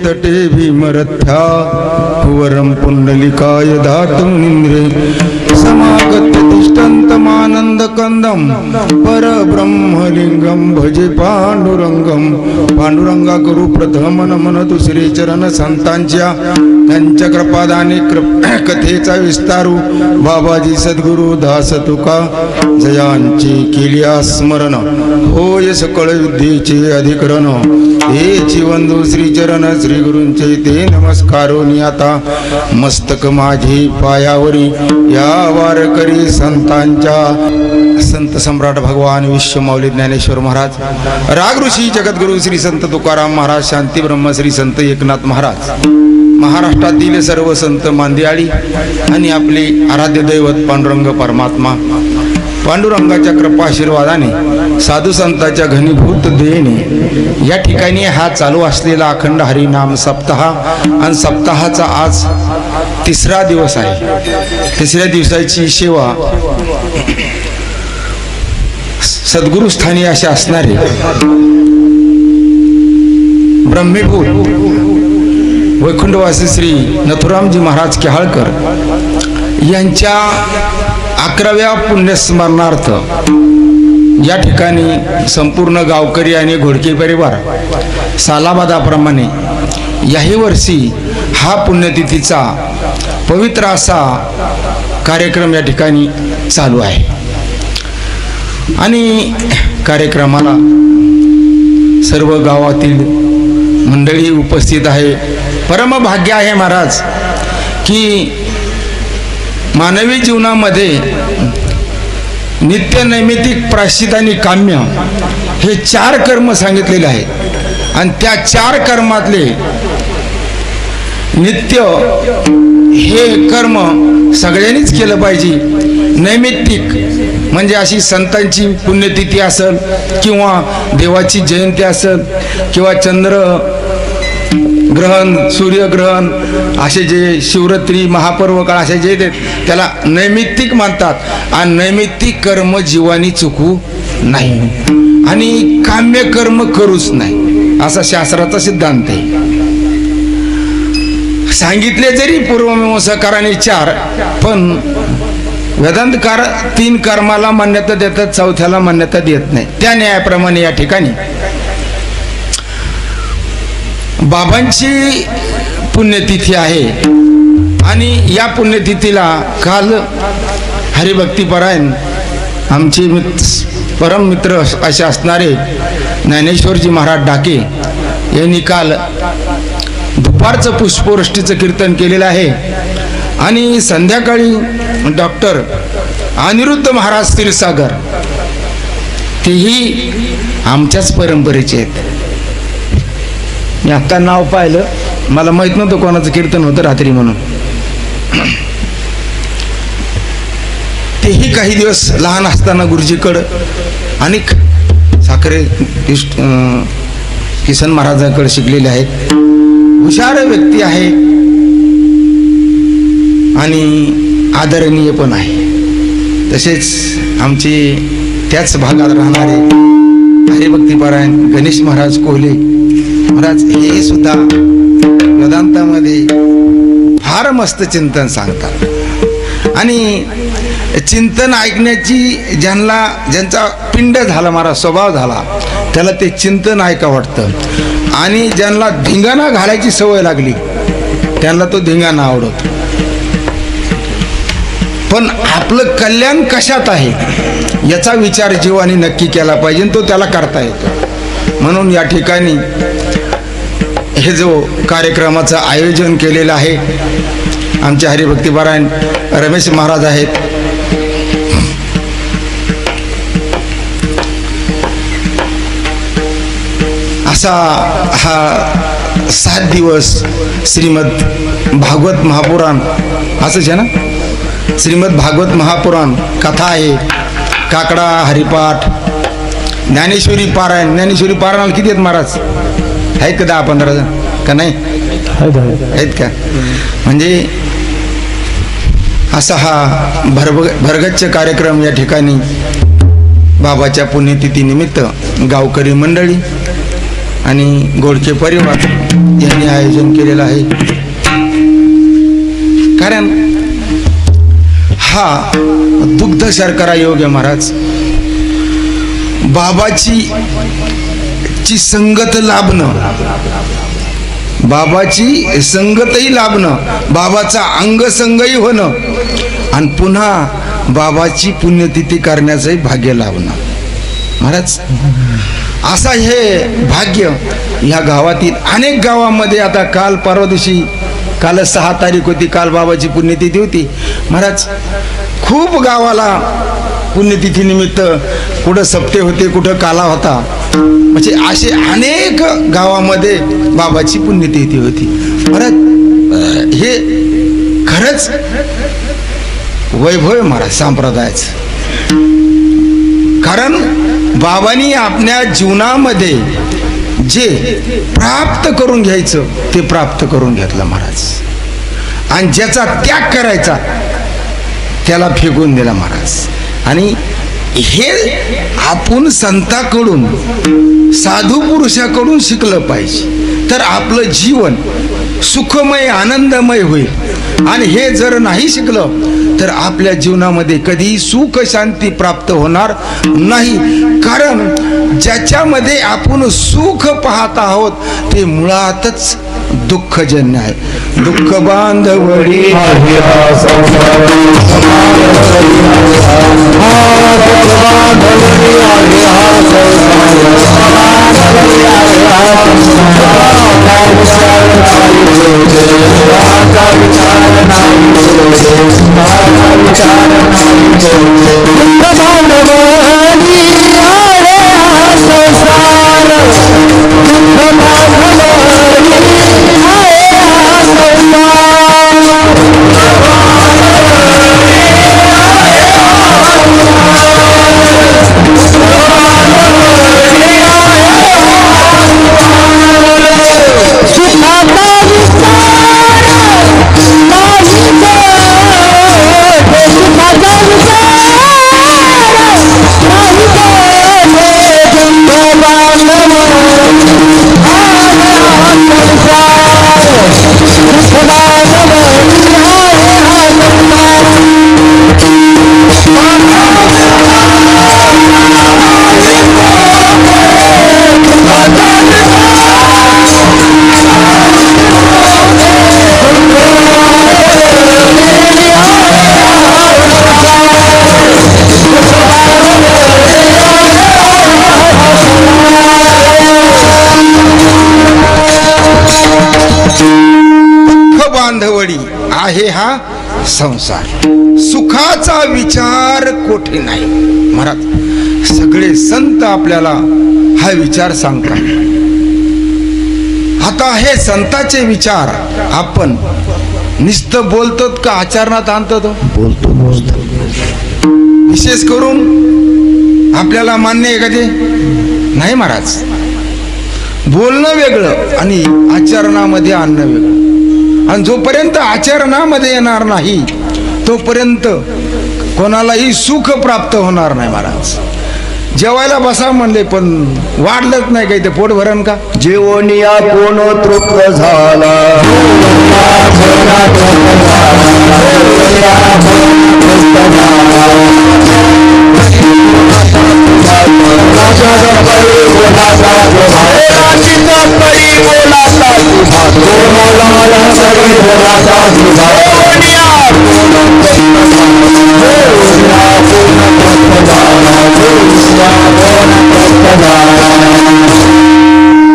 तटे भीमरथ्या वरम पुंडलिकाय धातुमिन्द्रे समागत्य तिष्ठन्तमानन्द कंदम परब्रह्मलिंगम भजे पांडुरंगम। पांडुरंगा गुरु प्रथम नमन दुसरे चरण संतांच्या त्यांच्या कृपादाने कथेचा विस्तारू बाबाजी सद्गुरु दास तुका जयांची केलिया स्मरण होय सकळ विद्येचे अधिकरण। हे जीवंदू श्री चरण श्री गुरूंचे ते नमस्कारोनी आता मस्तक माझे पायावरी या वारकरी संतांच्या। संत सम्राट भगवान विश्वमौली ज्ञानेश्वर महाराज, राग ऋषी जगद्गुरु श्री संत तुकाराम महाराज, शांती ब्रह्म श्री संत एकनाथ महाराज, महाराष्ट्रातील सर्व संत मांदियाळी आणि आपले आराध्य दैवत पांडुरंग परमात्मा पांडुरंगाच्या कृपा आशीर्वादाने साधू संतांच्या घनीभूत देणे या ठिकाणी हा चालू असलेला अखंड हरिनाम सप्ताह आणि सप्ताहाचा आज तिसरा दिवस आहे। तिसऱ्या दिवसाची सेवा सद्गुरु स्थानी असे असणारे ब्रह्मीभूत वैकुंठवासी श्री नथुरामजी महाराज केहाळकर यांच्या 11व्या पुण्यस्मरणार्थ या ठिकाणी संपूर्ण गावकरी आणि घोडके परिवार सालाबादाप्रमाणे याही वर्षी हा पुण्यतिथीचा पवित्र असा कार्यक्रम या ठिकाणी चालू आहे आणि कार्यक्रमाला सर्व गावातील मंडळी उपस्थित आहे। परम भाग्य आहे महाराज की मानवी जीवनामध्ये नित्य नैमित्तिक प्रायश्चित आणि काम्य हे 4 कर्म सांगितलेले आहेत आणि त्या 4 कर्मातले नित्य हे कर्म सगळ्यांनीच केलं पाहिजे। नैमित्तिक म्हणजे अशी संतांची पुण्यतिथी असेल किंवा देवाची जयंती असेल किंवा चंद्र ग्रहण सूर्यग्रहण असे जे शिवरात्री महापर्व काळ असे जे त्याला नैमित्तिक म्हणतात आणि नैमित्तिक कर्म जीवानी चुकू नाही आणि काम्य कर्म करूच नाही असा शास्त्राचा सिद्धांत आहे। सांगितले जरी पूर्वमीमांसकारांनी 4 पण वेदांतकार 3 कर्माला मान्यता देतात, 4थ्याला मान्यता देत नाही। त्या न्यायाप्रमाणे या ठिकाणी बाबांची पुण्यतिथी आहे आणि या पुण्यतिथीला काल हरिभक्तीपरायण आमचे परम मित्र असे असणारे ज्ञानेश्वरजी महाराज डाके यांनी काल दुपारचं पुष्पवृष्टीचं कीर्तन केलेलं आहे आणि संध्याकाळी डॉक्टर अनिरुद्ध महाराज क्षीरसागर तेही आमच्याच परंपरेचे आहेत। मी आता नाव पाहिलं, मला माहित नव्हतं कोणाचं कीर्तन होतं रात्री म्हणून। तेही काही दिवस लहान असताना गुरुजीकडं आणि साखरे किसन महाराजांकडे शिकलेले आहेत। हुशार व्यक्ती आहे आणि आदरणीय पण आहे। तसेच आमचे त्याच भागात राहणारे हरिभक्तीपरायण गणेश महाराज कोहले महाराज हे सुद्धा वेदांतामध्ये फार मस्त चिंतन सांगतात आणि चिंतन ऐकण्याची ज्यांचा पिंड झाला महाराज स्वभाव झाला त्याला ते चिंतन ऐका वाटतं आणि ज्यांना धिंगाणा घालायची सवय लागली त्यांना तो धिंगाणा आवडतो। पण आपलं कल्याण कशात आहे याचा विचार जीवाने नक्की केला पाहिजे, तो त्याला करता येतो। म्हणून या ठिकाणी हे जो कार्यक्रमाचं आयोजन केलेलं आहे आमचे हरिभक्तीपरायण रमेश महाराज आहेत। असा हा 7 दिवस श्रीमद भागवत महापुराण असंच आहे ना, श्रीमद भागवत महापुराण कथा आहे, काकडा हरिपाठ, ज्ञानेश्वरी पारायण। ज्ञानेश्वरी पारायणाला किती आहेत महाराज? आहेत का 10-15 जण का नाही आहेत का? म्हणजे असा हा भरगच्च कार्यक्रम या ठिकाणी बाबाच्या पुण्यतिथी निमित्त गावकरी मंडळी आणि गोडके परिवार यांनी आयोजन केलेलं आहे. कारण हा दुग्ध शर्करा योग आहे महाराज. बाबाची संगत लाभणं, बाबाची संगतही लाभणं, बाबाचा अंगसंगही होणं आणि पुन्हा बाबाची पुण्यतिथी करण्याचंही भाग्य लाभणं महाराज. असा हे भाग्य ह्या गावातील अनेक गावामध्ये. आता काल परवा दिवशी, काल 6 तारीख होती, काल बाबाची पुण्यतिथी होती महाराज. खूप गावाला पुण्यतिथी निमित्त कुठं सप्ते होते, कुठं काला होता, म्हणजे असे अनेक गावामध्ये बाबाची पुण्यतिथी होती महाराज. हे खरंच वैभव महाराज संप्रदायाचं. कारण बाबांनी आपल्या जीवनामध्ये जे प्राप्त करून घ्यायचं ते प्राप्त करून घेतलं महाराज, आणि ज्याचा त्याग करायचा त्याला फेकून दिला महाराज. आणि हे आपण संतांकडून, साधू पुरुषाकडून शिकलं पाहिजे, तर आपलं जीवन सुखमय आनंदमय होईल. आणि हे जर नाही शिकलं तर आपल्या जीवनामध्ये कधी सुख शांती प्राप्त होणार नाही. कारण ज्याच्यामध्ये आपण सुख पाहत आहोत ते मुळातच दुःखजन्य आहे. दुःख बांधवडी बांधवडी आहे हा संसार. सुखाचा विचार कोठे नाही महाराज. सगळे संत आपल्याला हा विचार सांगतात. आता हे संतांचे विचार आपण नुसतं बोलतो का आचरणात आणतो? बोलतो. विशेष करून आपल्याला मान्य आहे का ते? नाही महाराज. बोलणं वेगळं आणि आचरणामध्ये आणणं वेगळं. आणि जोपर्यंत आचरणामध्ये येणार नाही तोपर्यंत कोणालाही सुख प्राप्त होणार नाही महाराज. जेवायला बसा म्हणले पण वाढलंच नाही काही, ते पोट भरण का? जेवणिया कोण तृप्त झाला,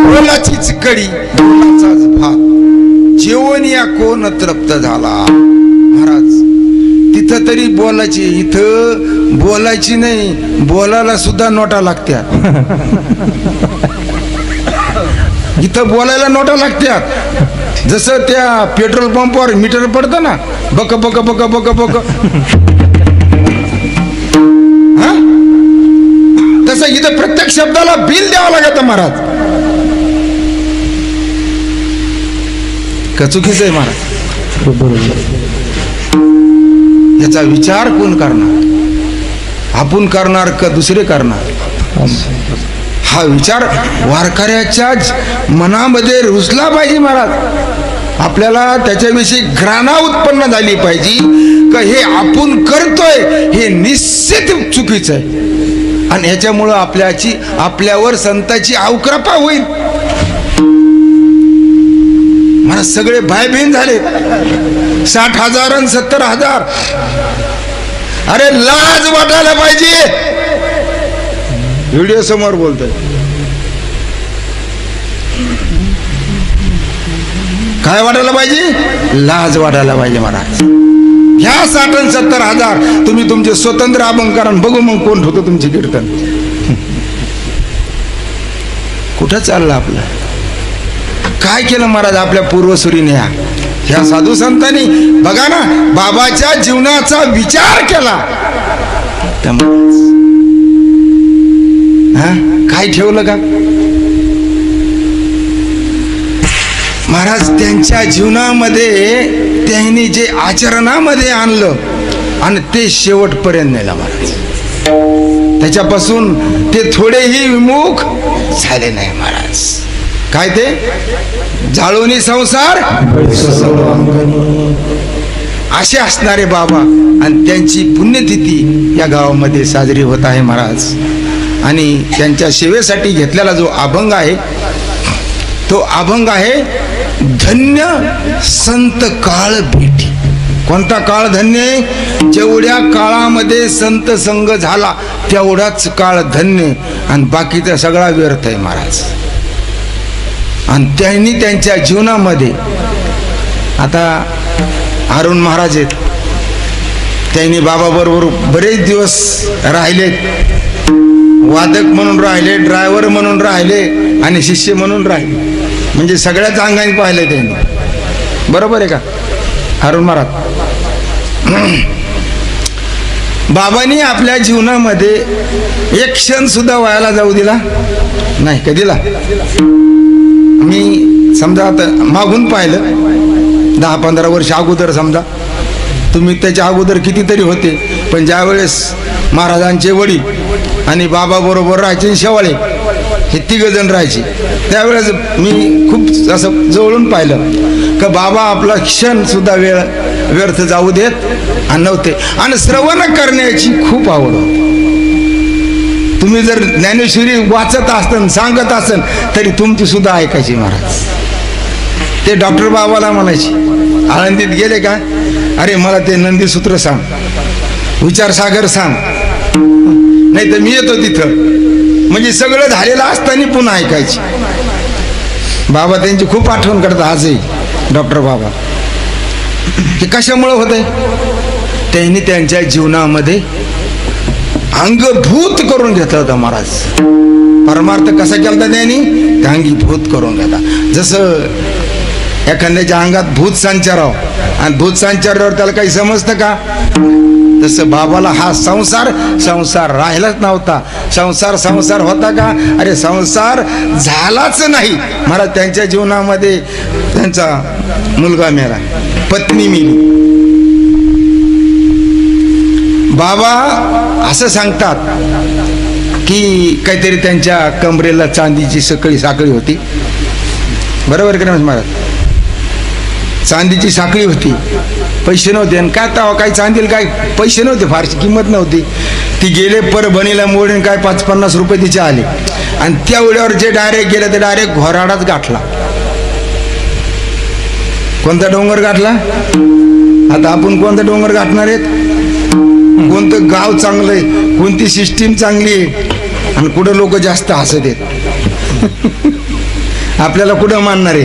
बोलाचीच कडी बोलाचाच भात, जेवण या कोण तृप्त झाला. महाराज तिथं तरी बोलायची, इथं बोलायची नाही, बोलायला सुद्धा नोटा लागत्यात. इथं बोलायला नोटा लागत्यात. जसं त्या पेट्रोल पंपावर मीटर पडतं ना, बक बक बक बक बक, हा तसं इथं प्रत्येक शब्दाला बिल द्यावं लागतं महाराज. का चुकीचं आहे महाराज? याचा विचार कोण करणार? आपण करणार का दुसरे करणार? हा विचार वारकऱ्याच्या मनामध्ये रुजला पाहिजे महाराज. आपल्याला त्याच्याविषयी घृणा उत्पन्न झाली पाहिजे का हे आपण करतोय हे निश्चित चुकीचं आहे आणि ह्याच्यामुळं आपल्यावर संताची अवकृपा होईल. मला सगळे भाईबहीण झाले 60,000 आणि 70,000. अरे लाज वाटायला पाहिजे. व्हिडिओ समोर बोलतोय काय वाटायला पाहिजे? लाज वाटायला पाहिजे महाराज. ह्या 60,000 आणि 70,000 तुम्ही तुमचे स्वतंत्र अभंग करा बघू मग कोण होतं तुमचे कीर्तन. कुठं चाललं आपलं? काय केलं महाराज आपल्या पूर्वसुरीने? ह्या साधू संतांनी बघा ना बाबाच्या जीवनाचा विचार केला. काय ठेवलं का महाराज? त्यांच्या जीवनामध्ये त्यांनी जे आचरणामध्ये आणलं आणि ते शेवटपर्यंत नेलं महाराज. त्याच्यापासून ते थोडेही विमुख झाले नाही महाराज. काय ते? जाळोनी संसार असे असणारे बाबा आणि त्यांची पुण्यतिथी या गावामध्ये साजरी होत आहे महाराज. आणि त्यांच्या सेवेसाठी घेतलेला जो अभंग आहे तो अभंग आहे धन्य संत काळ भेटी. कोणता काळ धन्य? जेवढ्या काळामध्ये संत संग झाला तेवढाच काळ धन्य आणि बाकीचा सगळा व्यर्थ आहे महाराज. आणि त्यांनी त्यांच्या जीवनामध्ये आता अरुण महाराज आहेत, त्यांनी बाबाबरोबर बरेच दिवस राहिलेत. वादक म्हणून राहिले, ड्रायव्हर म्हणून राहिले आणि शिष्य म्हणून राहिले. म्हणजे सगळ्याच अंगाने पाहिले त्यांनी. बरोबर आहे का अरुण महाराज? बाबांनी आपल्या जीवनामध्ये एक क्षण सुद्धा वायाला जाऊ दिला नाही. कधीला? मी समजा आता मागून पाहिलं 10-15 वर्ष अगोदर, समजा तुम्ही त्याच्या अगोदर कितीतरी होते, पण ज्या वेळेस महाराजांचे वडील आणि बाबा बरोबर राहायचे शेवाळे हे 3 जण राहायचे त्यावेळेस मी खूप असं जवळून पाहिलं का बाबा आपला क्षण सुद्धा वेळ व्यर्थ जाऊ देत आणि नव्हते. आणि श्रवण करण्याची खूप आवड होती. तुम्ही जर ज्ञानेश्वरी वाचत असताना सांगत असन तरी तुमची सुद्धा ऐकायची महाराज. ते डॉक्टर बाबाला म्हणायचे आळंदीत गेले का, अरे मला ते नंदीसूत्र सांग, विचारसागर सांग, नाही तर मी येतो तिथं. म्हणजे सगळं झालेलं असताना पुन्हा ऐकायची. बाबा त्यांची खूप आठवण करतात आजही डॉक्टर बाबा. हे कशामुळं होतंय? त्यांनी त्यांच्या जीवनामध्ये अंगभूत करून घेतलं होतं महाराज. परमार्थ कसा केला त्यांनी? अंगीभूत करून घेतला. जसं एखाद्याच्या अंगात भूत संचारावं आणि भूत संचारावर त्याला काही समजतं का? तसं बाबाला हा संसार राहिलाच नव्हता. संसार होता का? अरे संसार झालाच नाही महाराज. त्यांच्या जीवनामध्ये त्यांचा मुलगा मेला, पत्नी मेली. बाबा असं सांगतात की काहीतरी त्यांच्या कमरेला चांदीची साखळी होती. बरोबर की नाही महाराज? चांदीची साखळी होती, पैसे नव्हते. आणि काय तेव्हा काही चांदीला काय पैसे नव्हते, फारशी किंमत नव्हती. ती गेले परभणीला मोडून काय 5-50 रुपये तिचे आले. आणि त्या वेळेवर जे डायरेक्ट गेले ते डायरेक्ट घोराडाच गाठला. कोणता डोंगर गाठला? आता आपण कोणता डोंगर गाठणार आहेत? कोणतं गाव चांगलं आहे, कोणती सिस्टीम चांगली आहे आणि कुठं लोक जास्त हसत आहेत आपल्याला कुठं मानणार आहे?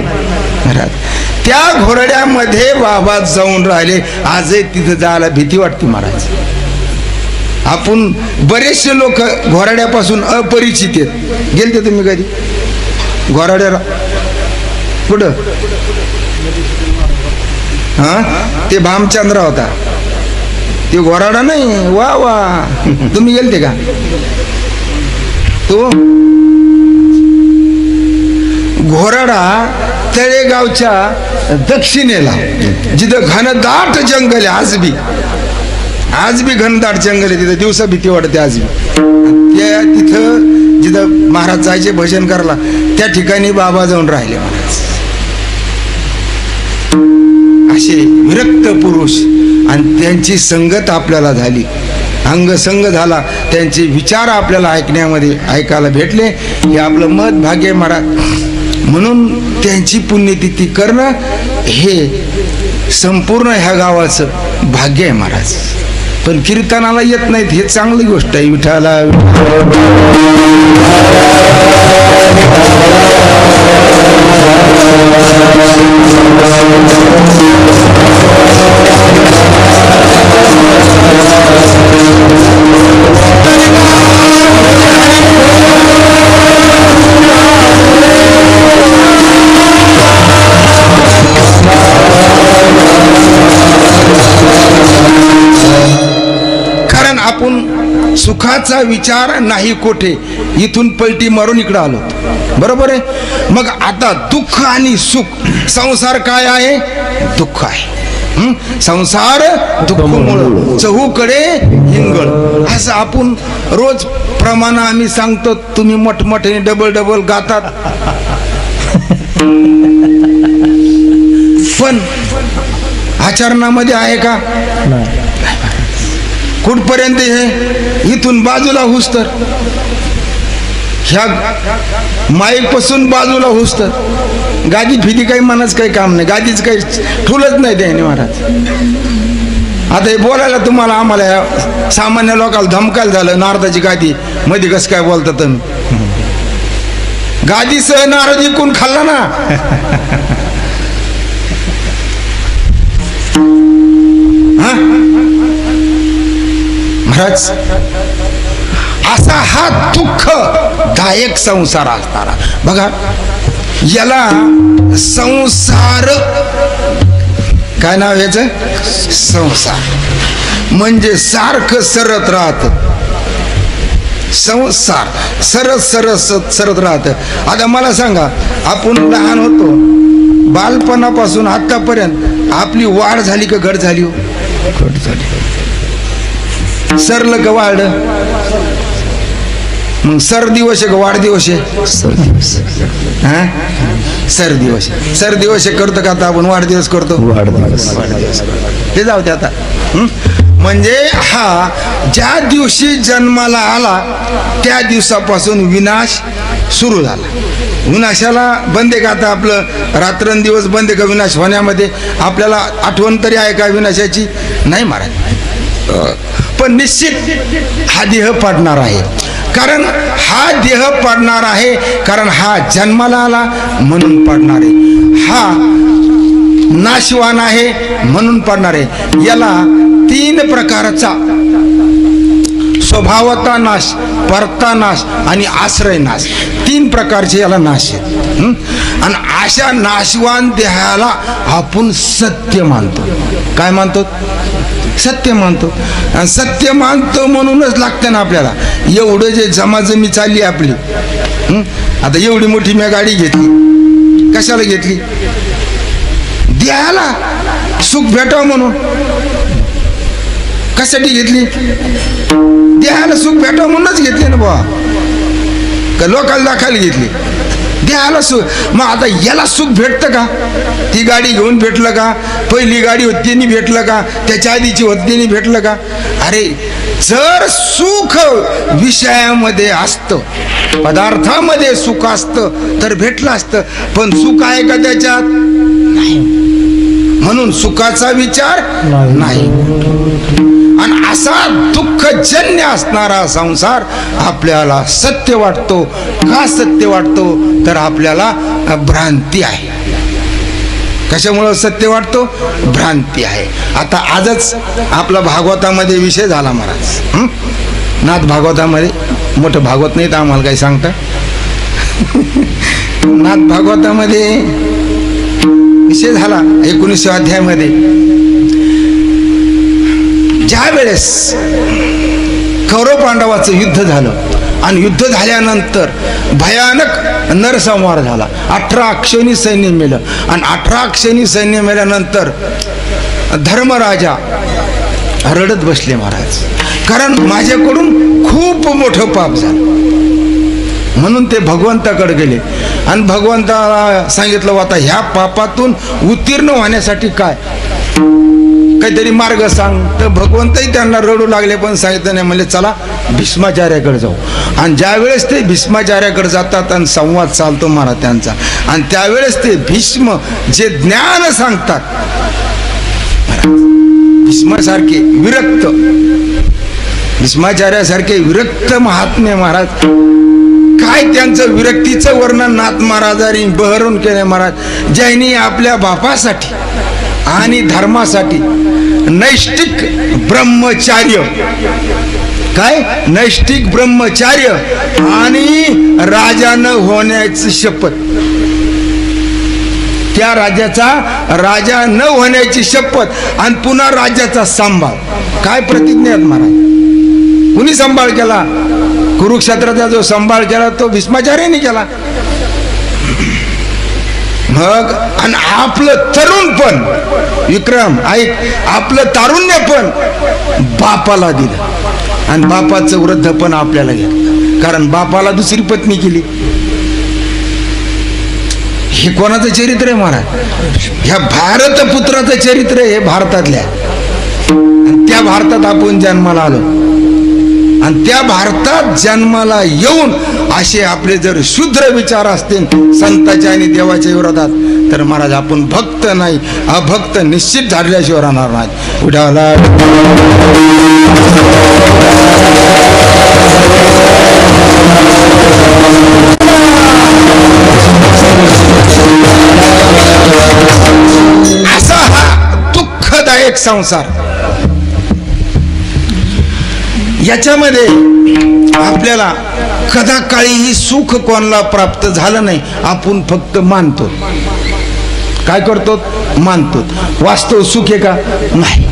त्या घोरड्यामध्ये बाबा जाऊन राहिले. आजही तिथं जायला भीती वाटते महाराज. आपण बरेचसे लोक घोराड्यापासून अपरिचित आहेत. गेलते तुम्ही कधी घोराड्याला? कुठं? ते भामचंद्र होता, ते घोराडा नाही. वा वा, तुम्ही गेलते का? तो घोराडा तळेगावच्या दक्षिणेला, जिथं घनदाट जंगल आहे. आज बी घनदाट जंगल आहे, तिथं दिवसा भीती वाटते आज बी. त्या तिथं जिथं महाराज जायचे भजन करायला त्या ठिकाणी बाबा जाऊन राहिले महाराज. असे विरक्त पुरुष आणि त्यांची संगत आपल्याला झाली, अंगसंग झाला, त्यांचे विचार आपल्याला ऐकण्यामध्ये ऐकायला भेटले. हे आपलं मत भाग्य महाराज. म्हणून त्यांची पुण्यतिथी करणं हे संपूर्ण ह्या गावाचं भाग्य आहे महाराज. पण कीर्तनाला येत नाहीत हे चांगली गोष्ट आहे. विठाला आपण सुखाचा विचार नाही कोठे, इथून पलटी मारून इकडे आलो, बरोबर आहे. मग आता दुःख आणि सुख, संसार काय आहे? दुःख आहे. संसार दुःखमुळे चहूकडे हिंगळ, असं आपण रोज प्रमाण आम्ही सांगतो. तुम्ही मोठमोठे डबल डबल गातात, पण आचरणामध्ये आहे का? कुठपर्यंत हे? इथून बाजूला होस तर, ह्या माईक पासून बाजूला होस तर गादी फिदी काही मनाच काही काम नाही, गादीच काही ठुलच नाही त्याने महाराज. आता हे बोलायला तुम्हाला आम्हाला सामान्य लोकांना धमकायला झालं, नारदाची गादी मध्ये कसं काय बोलता तुम्ही? गादीसह नारद इकून खाल्ला ना. हा महाराज, असा हा दुःखदायक संसार असणारा बघा. याला संसार काय नाव याचं? संसार म्हणजे सारखं सरत राहत. संसार सरत सरत सरत राहत. आता मला सांगा, आपण लहान होतो, बालपणापासून आतापर्यंत आपली वाढ झाली का घट झाली? हो, घट झाली. सरलं का वाढ? मग सर दिवस आहे का वाढ दिवस आहे? सर दिवस. हा, सर दिवस. सर दिवस करतो का आता आपण वाढदिवस करतो? वाढदिवस. ते जाऊ दे आता. म्हणजे हा ज्या दिवशी जन्माला आला त्या दिवसापासून विनाश सुरू झाला. विनाशाला बंद आहे का आता? आपलं रात्रंदिवस बंद आहे का विनाश होण्यामध्ये? आपल्याला आठवण तरी आहे का विनाशाची? नाही महाराज. पण निश्चित हा देह पाडणार आहे. कारण हा देह पाडणार आहे, कारण हा जन्माला आला म्हणून पाडणार आहे. हा नाशवान आहे म्हणून पाडणार आहे. याला 3 प्रकारचा स्वभावता नाश, परता नाश आणि आश्रय नाश, 3 प्रकारचे याला नाश आहेत. आणि अशा नाशवान देहाला आपण सत्य मानतो. काय मानतो? सत्य मानतो. आणि सत्य मानतो म्हणूनच लागतं ना आपल्याला. एवढं जे जमाजमी चालली आपली, आता एवढी मोठी मी गाडी घेतली, कशाला घेतली? देहाला सुख भेटावं म्हणून. कशासाठी घेतली? देहाला सुख भेटावं म्हणूनच घेतली ना बाबा. का लोकांना दाखवायला घेतली? देहाला सुख. मग आता याला सुख भेटतं का? ती गाडी घेऊन भेटलं का? पहिली गाडी होती त्यांनी भेटलं का? त्याच्या आधीची होती त्यांनी भेटलं का? अरे जर सुख विषयामध्ये असतं, पदार्थामध्ये सुख असतं तर भेटलं असतं. पण सुख आहे का त्याच्यात? नाही. म्हणून सुखाचा विचार नाही. आणि असा दुःखजन्य असणारा संसार आपल्याला सत्य वाटतो. का सत्य वाटतो? तर आपल्याला भ्रांती आहे. कशामुळं सत्य वाटतो? भ्रांती आहे. आता आजच आपला भागवतामध्ये विषय झाला महाराज. नाथ भागवतामध्ये, मोठं भागवत नाही तर आम्हाला काही सांगता. नाथ भागवतामध्ये विषय झाला 19व्या अध्यायामध्ये. ज्या वेळेस कौरव पांडवाचं युद्ध झालं आणि युद्ध झाल्यानंतर भयानक नरसंहार झाला. 18 अक्षौणी सैन्य मेलं. आणि 18 अक्षौणी सैन्य मेल्यानंतर धर्मराजा रडत बसले महाराज, कारण माझ्याकडून खूप मोठं पाप झालं. म्हणून ते भगवंताकडे गेले आणि भगवंताला सांगितलं, आता ह्या पापातून उत्तीर्ण होण्यासाठी काय काहीतरी मार्ग सांग. तर भगवंतही त्यांना रडू लागले, पण सांगितलं नाही. म्हणजे चला भीष्माचार्याकडे जाऊ. आणि ज्यावेळेस ते भीष्माचार्याकडे जातात आणि संवाद चालतो महाराज त्यांचा, आणि त्यावेळेस ते भीष्म जे ज्ञान सांगतात, भीष्मासारखे विरक्त, भीष्माचार्यासारखे विरक्त महात्मे महाराज, काय त्यांचं विरक्तीचं वर्णन नाथ महाराजांनी बहरून केले महाराज. ज्यांनी आपल्या बापासाठी आणि धर्मासाठी नैष्टिक ब्रह्मचार्य, काय नैष्टिक ब्रह्मचार्य आणि राजानं होण्याची शपथ, त्या राज्याचा राजा न होण्याची शपथ आणि पुन्हा राज्याचा सांभाळ, काय प्रतिज्ञा आहेत महाराज. कुणी सांभाळ केला? कुरुक्षेत्राचा जो सांभाळ केला तो भीष्माचार्याने केला. मग आणि आपलं तरुण पण विक्रम ऐक, आपलं तारुण्य पण बापाला दिलं आणि बापाचं वृद्ध पण आपल्याला घेतलं, कारण बापाला दुसरी पत्नी केली. हे कोणाचं चरित्र आहे महाराज? ह्या भारत पुत्राचं चरित्र आहे, हे भारतातल्या. त्या भारतात आपण जन्माला आलो आणि त्या भारतात जन्माला येऊन असे आपले जर शुद्र विचार असतील संतांच्या आणि देवाच्या विरोधात, तर महाराज आपण भक्त नाही अभक्त निश्चित झाल्याशिवाय राहणार नाही. उडाला असा हा दुःखदायक संसार. याच्यामध्ये आपल्याला कदा काळीही सुख कोणाला प्राप्त झालं नाही. आपण फक्त मानतो. काय करतो? मानतो. वास्तव सुख आहे का? नाही.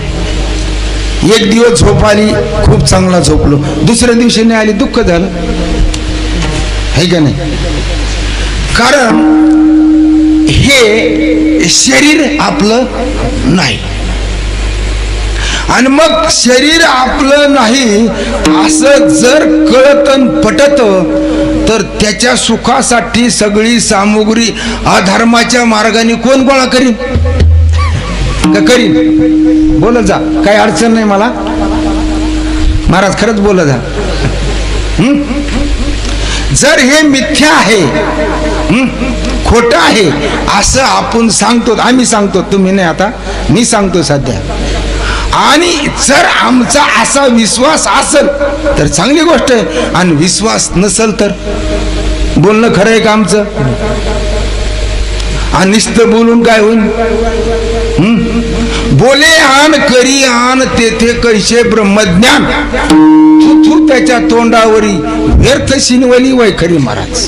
एक दिवस झोप आली, खूप चांगला झोपलो, दुसऱ्या दिवशी नाही आली, दुःख झालं, है का नाही? कारण हे शरीर आपलं नाही. आणि मग शरीर आपलं नाही असं जर कळत पटत, तर त्याच्या सुखासाठी सगळी सामुग्री अधर्माच्या मार्गाने कोण गोळा करीन का करीन? बोलत जा, काही अडचण नाही मला महाराज, खरंच बोलत जा. जर हे मिथ्या आहे, खोटं आहे असं आपण सांगतो, आम्ही सांगतो, तुम्ही नाही, आता मी सांगतो सध्या. आणि जर आमचा असा विश्वास असेल तर चांगली गोष्ट आहे, आणि विश्वास नसेल तर बोलणं खरं आहे का आमचं? आणि नुसतं बोलून काय होईल? बोले आण करी आण तेथे कैसे ब्रह्मज्ञान, तू त्याच्या तोंडावरी व्यर्थ शिनवली वैखरी महाराज.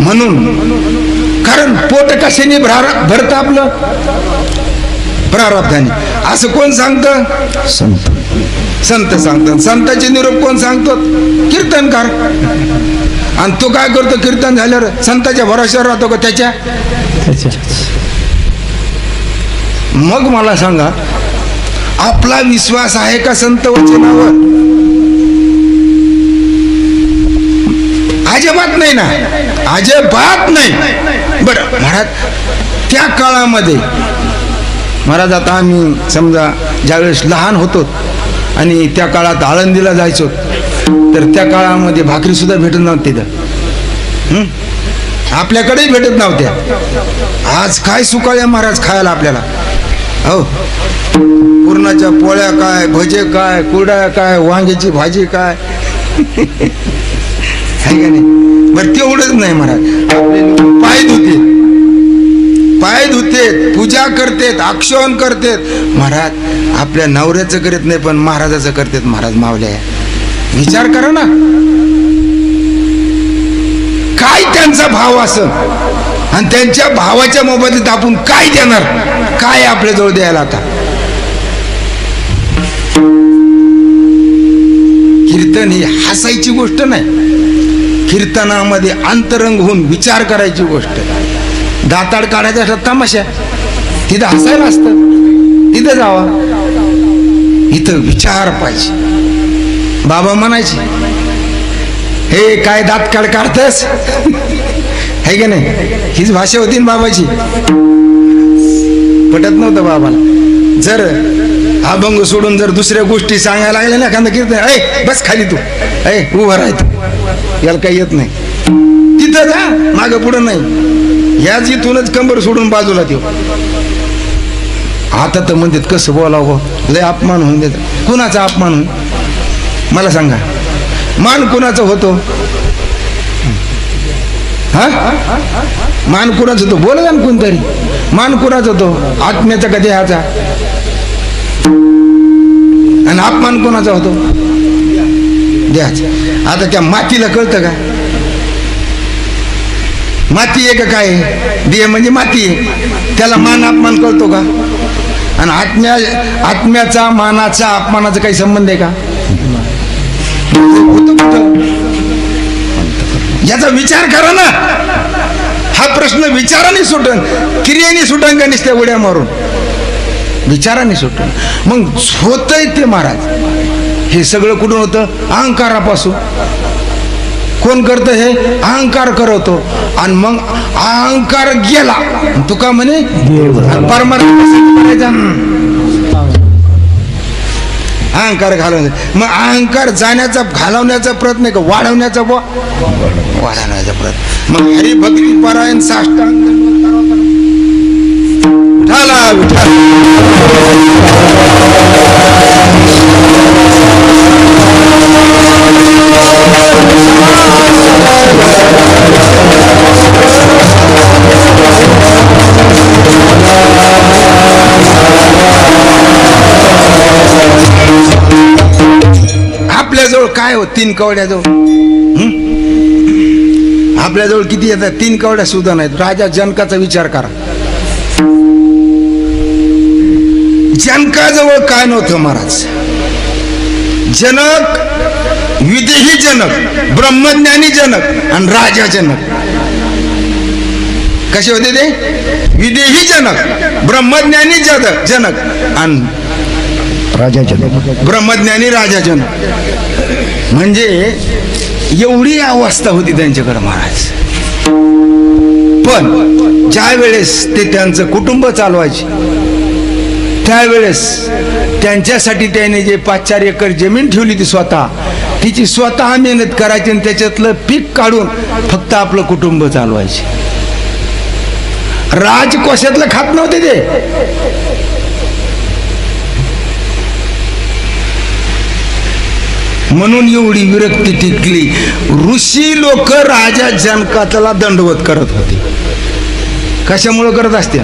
म्हणून कारण पोट कशाने भरत आपलं? प्रारब्धाने. असं कोण सांगतं? संत. संत सांगतात. संतांचे निरोप कोण सांगतो? कीर्तनकार. आणि तो काय करतो? कीर्तन झाल्यावर संतांच्या भरोश्यावर राहतो का त्याच्या? मग मला सांगा, आपला विश्वास आहे का संत वचनावर? अजिबात नाही ना, अजिबात नाही. बरं महाराज, त्या काळामध्ये महाराज, आता आम्ही समजा ज्यावेळेस लहान होतो आणि त्या काळात आळंदीला जायचो, तर त्या काळामध्ये भाकरी सुद्धा भेटत नव्हती तिथं, आपल्याकडेही भेटत नव्हत्या. आज काय सुकाळ्या महाराज खायला आपल्याला. हो, पुरणाच्या पोळ्या काय, भजे काय, कुरड्या काय, वांग्याची भाजी काय, आहे का नाही? बरं तेवढंच नाही महाराज, आपले लोक पाय धुतेत, पूजा करतेत, आक्षेपण करतेत महाराज. आपल्या नवऱ्याचं करीत नाही पण महाराजाचं करतेत महाराज. मावल्या, विचार करा ना, काय त्यांचा भाव असं, आणि त्यांच्या भावाच्या मोबदल्यात आपण काय देणार? काय आपल्या जवळ द्यायला? आता कीर्तन ही हसायची गोष्ट नाही, कीर्तनामध्ये अंतरंग होऊन विचार करायची गोष्ट. दाताड काढायचा असला तमाशा, तिथं हसायला असतं, तिथं जावा. इथं विचार पाहिजे. बाबा म्हणायचे, हे काय दात काढ काढतस है की नाही? हीच भाषा होती ना बाबाची. पटत नव्हतं बाबाला. जर अभंग सोडून जर दुसऱ्या गोष्टी सांगायला लागल्या ना, एखादा कीर्तन, ऐ बस खाली तू, ऐ उभं राह तू, याला काही येत नाही, तिथं जा, मागं पुढं नाही. ह्याच इथूनच कंबर सोडून बाजूला देऊ. आता तर म्हणतात कसं बोलावं, लय अपमान होऊन देत. कुणाचा अपमान होईल मला सांगा? मान कुणाचा होतो? हा, मान कुणाचा होतो? बोला ना कोणतरी. मान कुणाचा होतो? आत्म्याचा का देहाचा? आणि अपमान कोणाचा होतो? देहाचा. आता त्या मातीला कळतं का? माती आहे का काय? देह म्हणजे माती आहे, त्याला मान अपमान कळतो का? आणि आत्म्याचा मानाचा अपमानाचा काही संबंध आहे का? होतो कुठं? याचा विचार करा ना. हा प्रश्न विचाराने सुटन, क्रियेने सुटन का नुसत्या उड्या मारून? विचाराने सुटन. मग होतंय ते महाराज. हे सगळं कुठून होतं? अहंकारापासून. कोण करतं हे? अहंकार करवतो. आणि मग अहंकार गेला, तुका म्हणे परमार्थ करायचा. अहंकार घालवण्याचा. मग अहंकार जाण्याचा, घालवण्याचा प्रयत्न का वाढवण्याचा? वाढवण्याचा प्रयत्न. मग हरिभक्ती परायण साष्टांग विठाला विठाला. आपल्याजवळ काय हो? 3 कवड्याजवळ. आपल्याजवळ किती येतात? 3 कवड्या सुद्धा नाहीत. राजा जनकाचा विचार करा. जनकाजवळ काय नव्हतं महाराज? जनक विदेही जनक, ब्रह्मज्ञानी जनक आणि राजा जनक. कसे होते ते? विदेही जनक, ब्रह्मज्ञानी जनक आणि राजा जनक, ब्रह्मज्ञानी राजा जनक. म्हणजे एवढी अवस्था होती त्यांच्याकडे महाराज. पण ज्या वेळेस ते त्यांचं कुटुंब चालवायचे, त्यावेळेस त्यांच्यासाठी त्याने जे 5-4 एकर जमीन ठेवली ती स्वतः, तिची स्वतः मेहनत करायची आणि त्याच्यातलं पीक काढून फक्त आपलं कुटुंब चालवायचे. राजकोशातलं खात नव्हते ते. म्हणून एवढी विरक्ती टिकली. ऋषी लोक राजा जनकाला दंडवत करत होते. कशामुळे करत असते?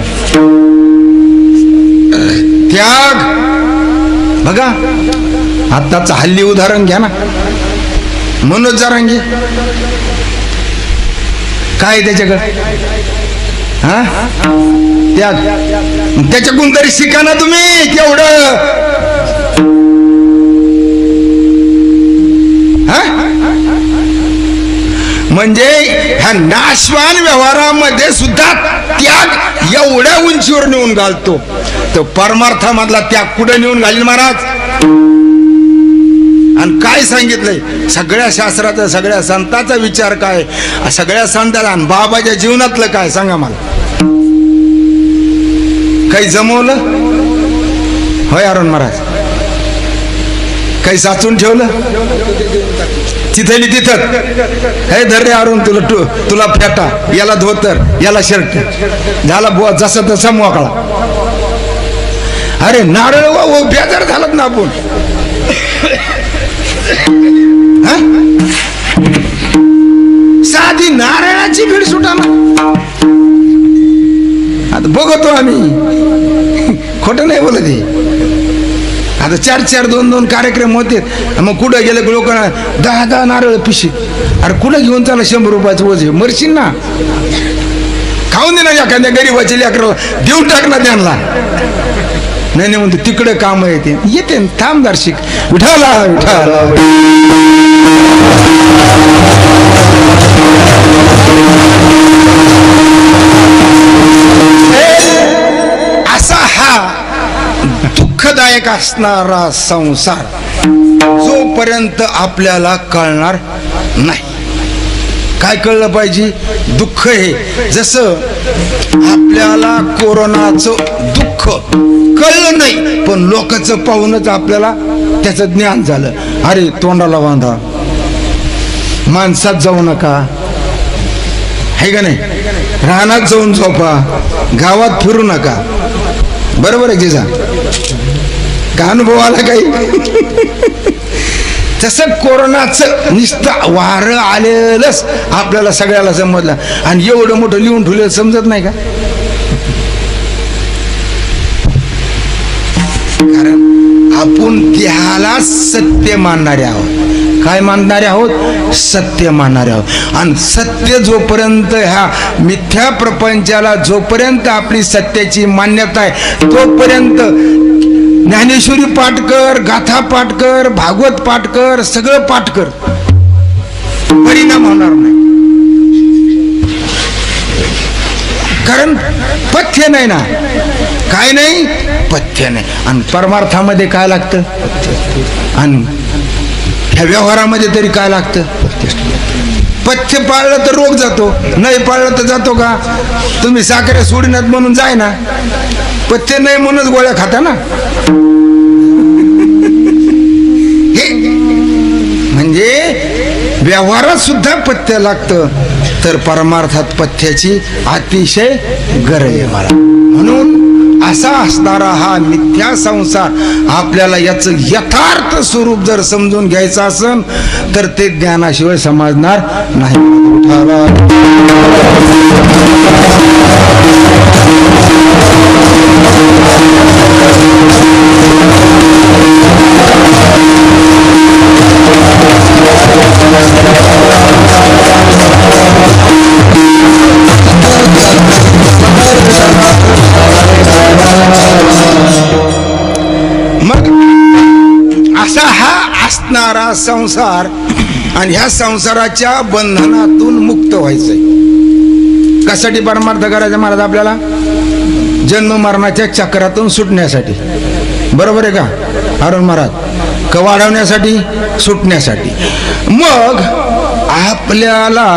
त्याग. बघा आत्ताच हल्ली उदाहरण घ्या ना, मनोज जरांगे. काय त्याच्याकडे? हा, त्याग. त्याच्याकडून तरी शिका ना तुम्ही केवढं. म्हणजे ह्या नाशवान व्यवहारामध्ये सुद्धा त्याग एवढ्या उंचीवर नेऊन घालतो. तर परमार्थामधला त्याग कुठे नेऊन घालील महाराज? आणि काय सांगितलंय सगळ्या शास्त्राचा, सगळ्या संतांचा विचार काय? सगळ्या संतांना आणि बाबाच्या जीवनातलं काय सांगा मला? काही जमवलं होय अरुण महाराज? काही साचून ठेवलं? तिथली तिथं हे धर रे अरुण, तुला फेटा, याला धोतर, याला शर्ट, झाला बुवा जसा तसा मोकळा. अरे नारळ व बेजार झालात ना आपण. साधी नारळाची भीड सुटाना. आता बघतो आम्ही, खोटं नाही बोलत हे. आता 4-4, 2-2 कार्यक्रम होते. मग कुठं गेले लोक 10-10 नारळ पिशी. अरे कुठं घेऊन चाला 100 रुपयाचं ओझे? मरशील ना. खाऊन दे ना एखाद्या गरीबाच्या लेकराला, देऊन टाक ना त्यांना. नाही म्हणतो तिकडे काम येते थांबदार शिक. विठाला विठाला. वेदनादायक असणारा संसार जोपर्यंत आपल्याला कळणार नाही. काय कळलं पाहिजे? दुःख हे जसं आपल्याला कोरोनाचं दुःख कळलं नाही, पण लोकांचं पाहूनच आपल्याला त्याचं ज्ञान झालं. अरे तोंडाला बांधा, माणसात जाऊ नका, आहे का नाही, रानात जाऊन झोपा, गावात फिरू नका. बरोबर आहे जिजा? का अनुभव आला काही? तसं कोरोनाचं नुसतं वारं आलेलंच आपल्याला सगळ्याला समजलं, आणि एवढं मोठं लिहून ठेवलेलं समजत नाही का? कारण आपण देहाला सत्य मानणारे आहोत. काय मानणारे आहोत? सत्य मानणारे आहोत. आणि सत्य जोपर्यंत ह्या मिथ्या प्रपंचाला जोपर्यंत आपली सत्याची मान्यता आहे तोपर्यंत ज्ञानेश्वरी पाठ कर, गाथा पाठ कर, भागवत पाठ कर, सगळं पाठ कर, परिणाम होणार नाही. कारण पथ्य नाही ना. काय नाही? पथ्य नाही. आणि परमार्थामध्ये काय लागतं? आणि ह्या व्यवहारामध्ये तरी काय लागतं? पथ्य पाळलं तर रोग जातो, नाही पाळलं तर जातो का? तुम्ही साखरे सोडण्यात म्हणून जाय ना, पथ्य नाही म्हणूनच गोळ्या खाता ना. हे म्हणजे व्यवहारात सुद्धा पथ्य लागतं, तर परमार्थात पथ्याची अतिशय गरज आहे मला. म्हणून असा असणारा हा मिथ्या संसार आपल्याला याचं यथार्थ स्वरूप जर समजून घ्यायचं असेल तर ते ज्ञानाशिवाय समजणार नाही. मग असा हा असणारा संसार, आणि ह्या संसाराच्या बंधनातून मुक्त व्हायचंय. कशासाठी परमार्थ करायचा महाराज आपल्याला? जन्म मरणाच्या चक्रातून सुटण्यासाठी. बरोबर आहे का अरुण महाराज? का वाढवण्यासाठी? सुटण्यासाठी. मग आपल्याला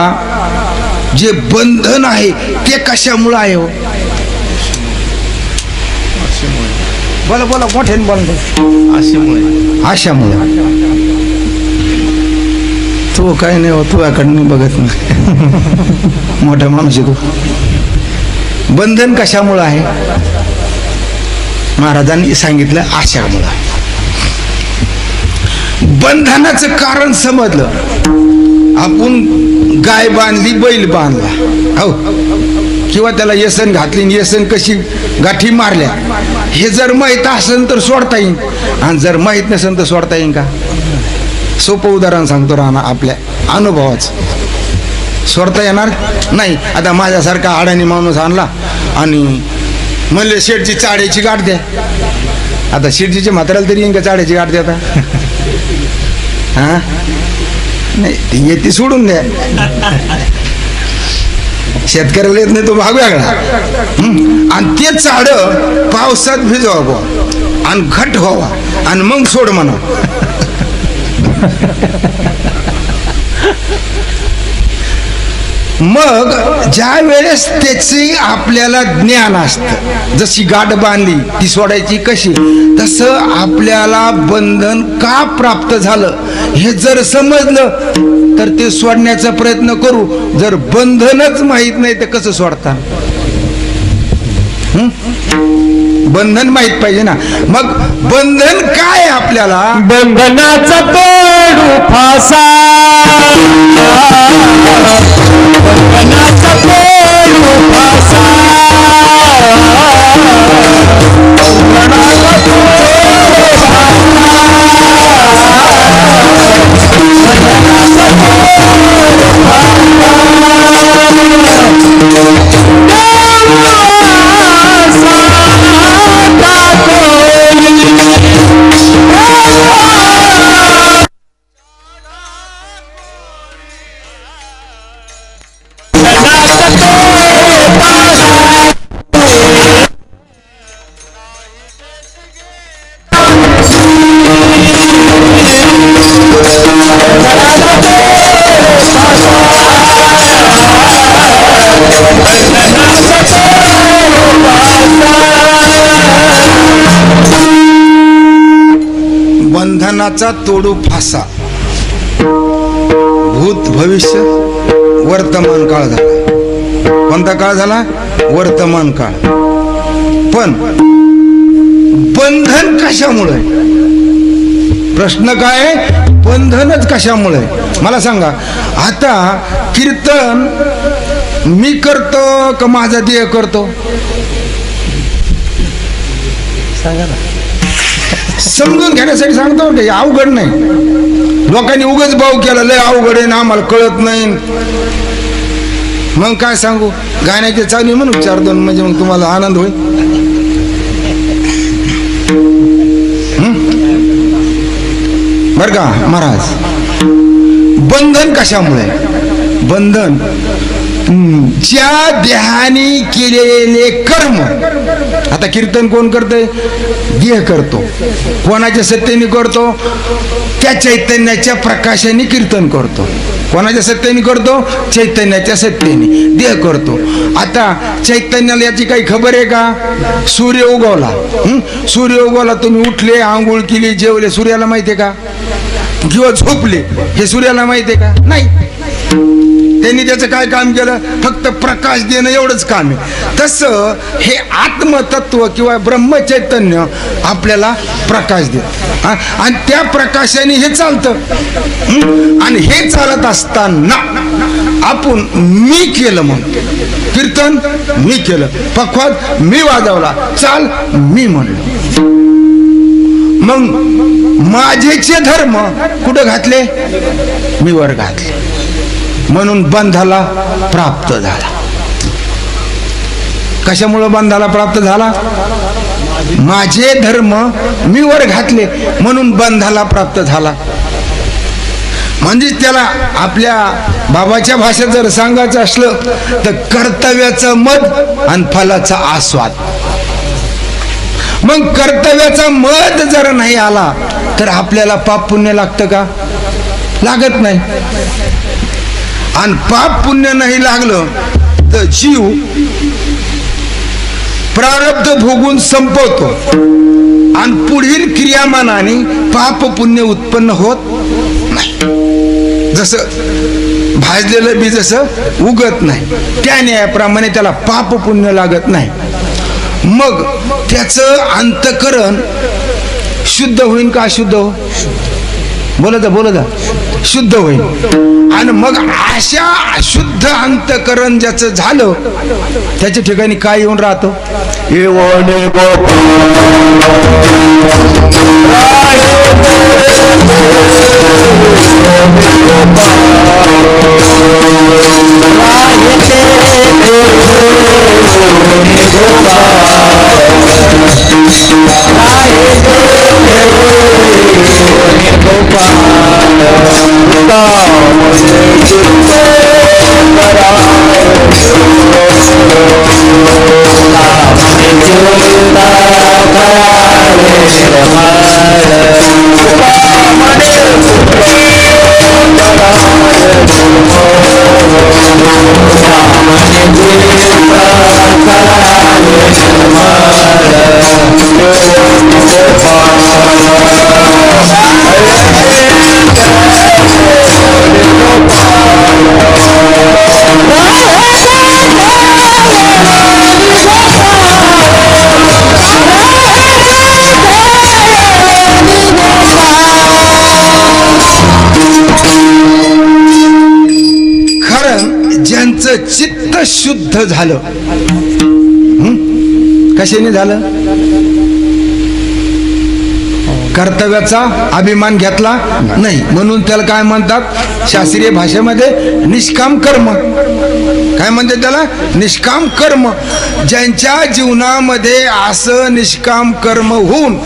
जे बंधन आहे ते कशामुळे आहे हो? बोला बोला, मोठ्याने बोला. आशामुळे. तू काय नाही हो, तुझ्याकडनं बघत नाही, मोठा माणूस आहे तू. बंधन कशामुळे आहे? महाराजांनी सांगितलं आशामुळे. बंधनाचं कारण समजलं. आपण गाय बांधली, बैल बांधला, हो, किंवा त्याला येसन घातली, येसन कशी गाठी मारल्या, हे जर माहीत असेल तर सोडता येईल, आणि जर माहीत नसेल तर सोडता येईल का? सोपं उदाहरण सांगतो राणा आपल्या अनुभवाचं. सोडता येणार नाही. आता माझ्यासारखा अडाणी माणूस आणला आणि म्हणले शेठची चाड्याची गाठ द्या. आता शेठजीच्या म्हाताऱ्याला तरी येईन का चाड्याची गाठ द्या? आता हा नाही, येते सोडून द्या. शेतकऱ्याला येत नाही तो भाग वेगळा. आणि ते चाड पावसात भिजवावं आणि घट व्हावा आणि मग सोड म्हणा. मग ज्या वेळेस त्याची आपल्याला ज्ञान असतं, जशी गाठ बांधली ती सोडायची कशी, तसं आपल्याला बंधन का प्राप्त झालं हे जर समजलं तर ते सोडण्याचा प्रयत्न करू. जर बंधनच माहित नाही तर कसं सोडता? बंधन माहित पाहिजे ना. मग बंधन काय? आपल्याला बंधनाचा तोडू फासा, बंधनाचा तोडू फासा, बंधनाचा तोडू बंधनाचा तोडू फासा. भूत भविष्य वर्तमान काळ झाला. कोणता काळ झाला? वर्तमान काळ. पण बंधन कशामुळे? प्रश्न काय? बंधनच कशामुळे? मला सांगा. आता कीर्तन मी करतो का माझा देह करतो? सांगा ना. समजून घेण्यासाठी सांगतो. अवघड नाही. लोकांनी उगाच भाव केला, लय अवघड आहे ना, आम्हाला कळत नाही. मग काय सांगू? गाण्याचे चालू म्हणून 4-2 म्हणजे मग तुम्हाला आनंद होईल. बर का महाराज? बंधन कशामुळे? बंधन ज्या देहाने केलेले कर्म. आता कीर्तन कोण करतंय? देह करतो. कोणाच्या सत्तेने करतो? त्या चैतन्याच्या प्रकाशाने कीर्तन करतो. कोणाच्या सत्तेने करतो? चैतन्याच्या सत्तेने देह करतो. आता चैतन्याला याची काही खबर आहे का? सूर्य उगवला. सूर्य उगवला, तुम्ही उठले, आंघोळ केली, जेवले, सूर्याला माहिती आहे का? किंवा झोपले, हे सूर्याला माहिती आहे का? नाही. त्यांनी त्याचं काय काम केलं? फक्त प्रकाश देणं एवढंच काम आहे. तसं हे आत्मतत्व किंवा ब्रह्मचैतन्य आपल्याला प्रकाश देत, आणि त्या प्रकाशाने हे चालतं. आणि हे चालत असताना आपण मी केलं, मग कीर्तन मी केलं, पखवाज मी वाजवला, चाल मी म्हणलो. मग माझेचे धर्म कुठं घातले? मी वर घातले. म्हणून बंधाला प्राप्त झाला. कशामुळं बंधाला प्राप्त झाला? माझे धर्म मी वर घातले म्हणून बंधाला प्राप्त झाला. म्हणजे त्याला आपल्या बाबाच्या भाषेत जर सांगायचं असलं तर कर्तव्याचं मद आणि फलाचा आस्वाद. मग कर्तव्याचा मद जर नाही आला तर आपल्याला पाप पुण्य लागतं का? लागत नाही. आणि पाप पुण्य नाही लागलं तर जीव प्रारब्ध भोगून संपवतो, आणि पुढील क्रियामानाने पाप पुण्य उत्पन्न होत नाही. जसं भाजलेलं बी जसं उगत नाही, त्या न्यायाप्रमाणे त्याला पाप पुण्य लागत नाही. मग त्याचं अंतःकरण शुद्ध होईल का अशुद्ध? बोलत शुद्ध होईल. आणि मग अशा शुद्ध अंतःकरण ज्याचं झालं त्याच्या ठिकाणी काय येऊन राहतो? ज्यांचं चित्त शुद्ध झालं, कशाने झालं? कर्तव्याचा अभिमान घेतला नाही, म्हणून त्याला काय म्हणतात शास्त्रीय भाषेमध्ये? निष्काम कर्म. काय म्हणतात त्याला? निष्काम कर्म. ज्यांच्या जीवनामध्ये असं निष्काम कर्म होऊन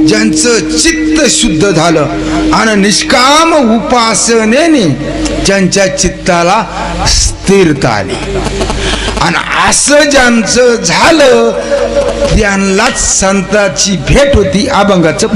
ज्यांचं चित्त शुद्ध झालं आणि निष्काम उपासनेने ज्यांच्या चित्ताला स्थिरता आली, आणि असं ज्यांचं झालं त्यांनाच संताची भेट होती. अभंगाचं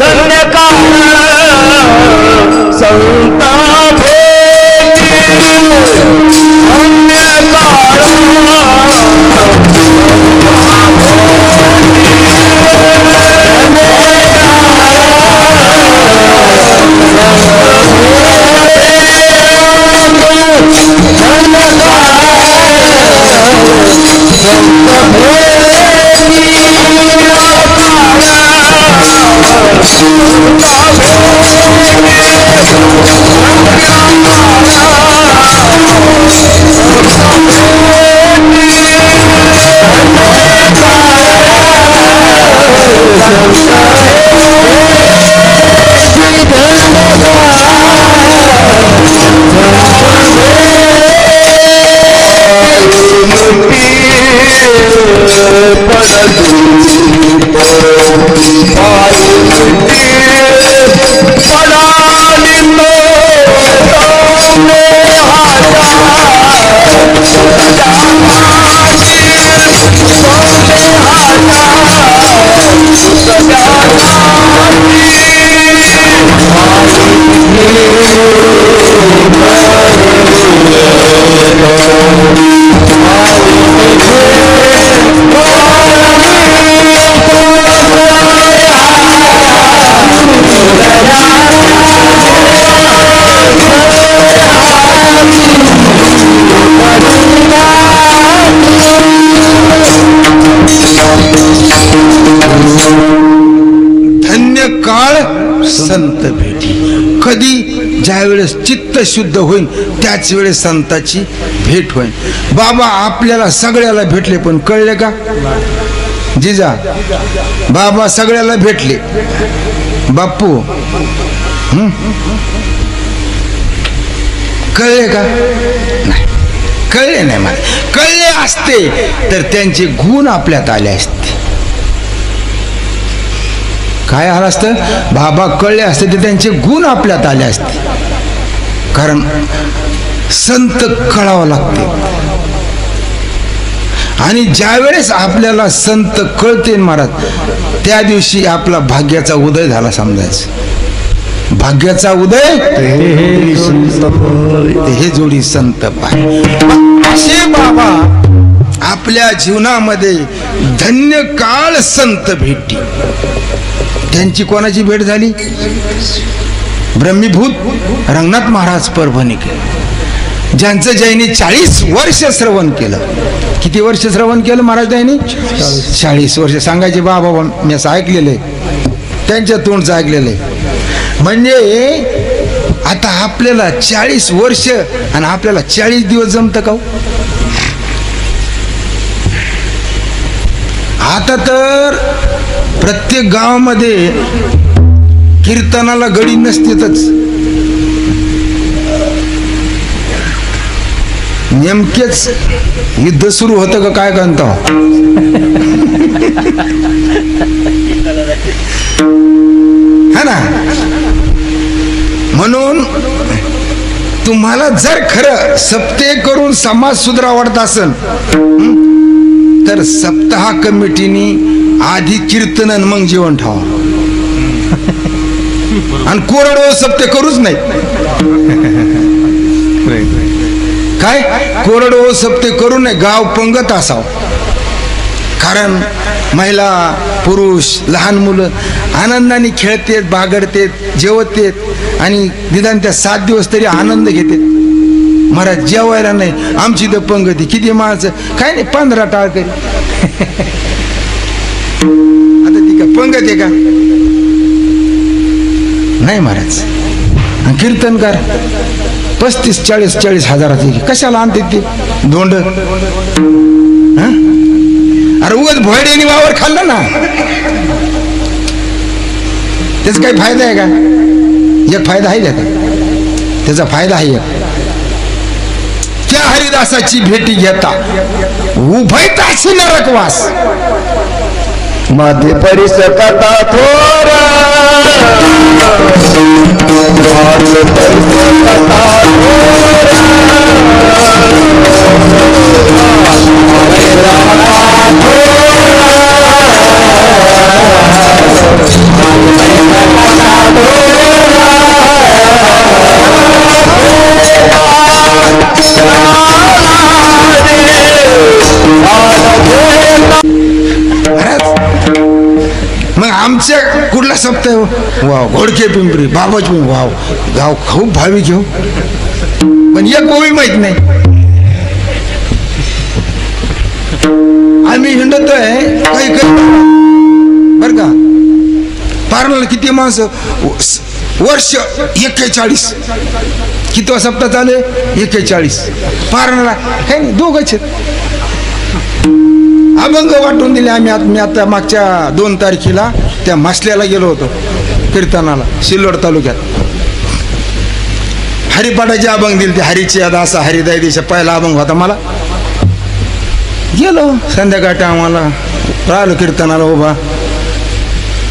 धन्य काळ संत भेटी. कधी ज्या वेळेस चित्त शुद्ध होईल त्याच वेळेस संताची भेट होईल. बाबा आपल्याला सगळ्याला भेटले पण कळले का जिजा? बाबा सगळ्याला भेटले. बाप्पू कळले का? नाही कळले नाही. मला कळले असते तर त्यांचे गुण आपल्यात आले असते. काय आलं असतं? बाबा कळले असते तर त्यांचे गुण आपल्यात आले असते. कारण संत कळावं लागते. आणि ज्या वेळेस आपल्याला संत कळते महाराज त्या दिवशी आपला भाग्याचा उदय झाला समजायचं. भाग्याचा उदय हे जोडी संत पाय. असे बाबा आपल्या जीवनामध्ये धन्य काळ संत भेटी. त्यांची कोणाची भेट झाली? ब्रह्मीभूत रंगनाथ महाराज परभणीकर, ज्यांचं जैनी 40 वर्ष श्रवण केलं. किती वर्ष श्रवण केलं महाराज त्यांनी? 40 वर्ष. सांगायचे बाबा मी असं ऐकलेलं आहे, त्यांच्या तोंडचं ऐकलेलं आहे. म्हणजे आता आपल्याला 40 वर्ष आणि आपल्याला 40 दिवस जमतं का? आता तर प्रत्येक गावामध्ये कीर्तनाला गडी नसतेच. नेमकेच युद्ध सुरू होतं का काय करता हा ना. म्हणून तुम्हाला जर खरं सप्ते करून समाज सुधारावत असेल तर सप्ताह कमिटीनी आधी कीर्तन आणि मग जेवण ठेवा. आणि कोरडो सप्ते करूच नाही. काय कोरडो सप्ते करू नये. गाव पंगत असावं. कारण महिला पुरुष लहान मुलं आनंदाने खेळतेत, बागडतेत, जेवतेत आणि निदान त्या 7 दिवस तरी आनंद घेतात. महाराज जेवायला नाही. आमची तर पंगती किती माणसं काय नाही 15 टाळकरी. आता ती का पंगत आहे का? नाही महाराज. कीर्तनकार 35-40 हजाराची कशाला आणते ते धोंड? अरे उगाच भोयड्याने वावर खाल्लं ना, त्याचा काही फायदा आहे का? एक फायदा आहे त्याचा फायदा आहे एक. त्या हरिदासाची भेटी घेता उभयताशी नरकवास. मध्ये परिसकता थोरा मग आमच्या कुठला सप्ताह? वाव घोडके पिंपरी बाबाच वाव गाव खूप भाविक घेऊ पण एक गोळी माहित नाही. आम्ही हिंडतोय काही बर का. पारणाला किती माणसं? वर्ष 41. किती सप्ताह चालू आहे? 41. पारणाला काही नाही, दोघंच अभंग वाटून दिले आम्ही. मी आता मागच्या 2 तारखेला त्या मासल्याला गेलो होतो कीर्तनाला सिल्लोड तालुक्यात. हरिपाठाचे अभंग दिले. ते हरीची आता असा हरिदाय दिशा पहिला अभंग होता. मला गेलो संध्याकाळी आम्हाला राहिलो कीर्तनाला उभा.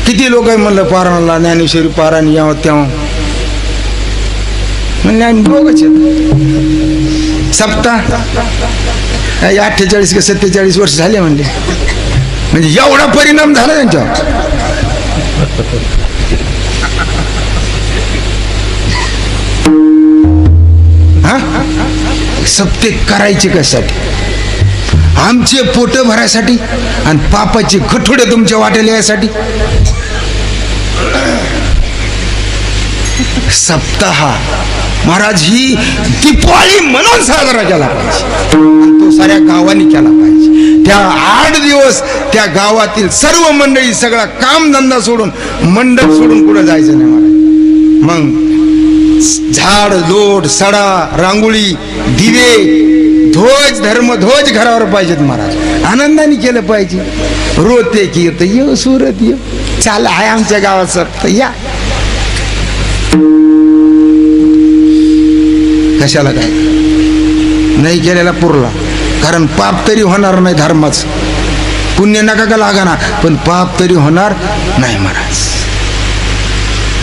किती लोक आहे म्हणलं पारायणाला? ज्ञानेश्वरी पारायण यावं तेव्हा म्हणले आम्ही दोघंच सप्ताह 48 का 47 वर्ष झाले म्हणले. म्हणजे एवढा परिणाम झाला त्यांच्यावर. हा सप्ते करायचे कशासाठी? आमचे पोट भरायसाठी आणि पापाचे खठोडे तुमच्या वाटेला यासाठी. सप्ताह महाराज ही दिवाळी म्हणून साजरा केला पाहिजे आणि तो साऱ्या गावाने केला पाहिजे. त्या 8 दिवस त्या गावातील सर्व मंडळी सगळा कामधंदा सोडून मंडप सोडून कुठं जायचं नाही महाराज. मग झाड लोट सडा रांगोळी दिवे ध्वज धर्मध्वज घरावर पाहिजेत महाराज. आनंदाने केलं पाहिजे. रोते की येतं ये सुरत ये चाल आहे आमच्या गावात सर या. कशाला काय नाही केलेला पुरला. कारण पाप तरी होणार नाही धर्माचं. पुण्य नका का लागा ना पण पाप तरी होणार नाही महाराज.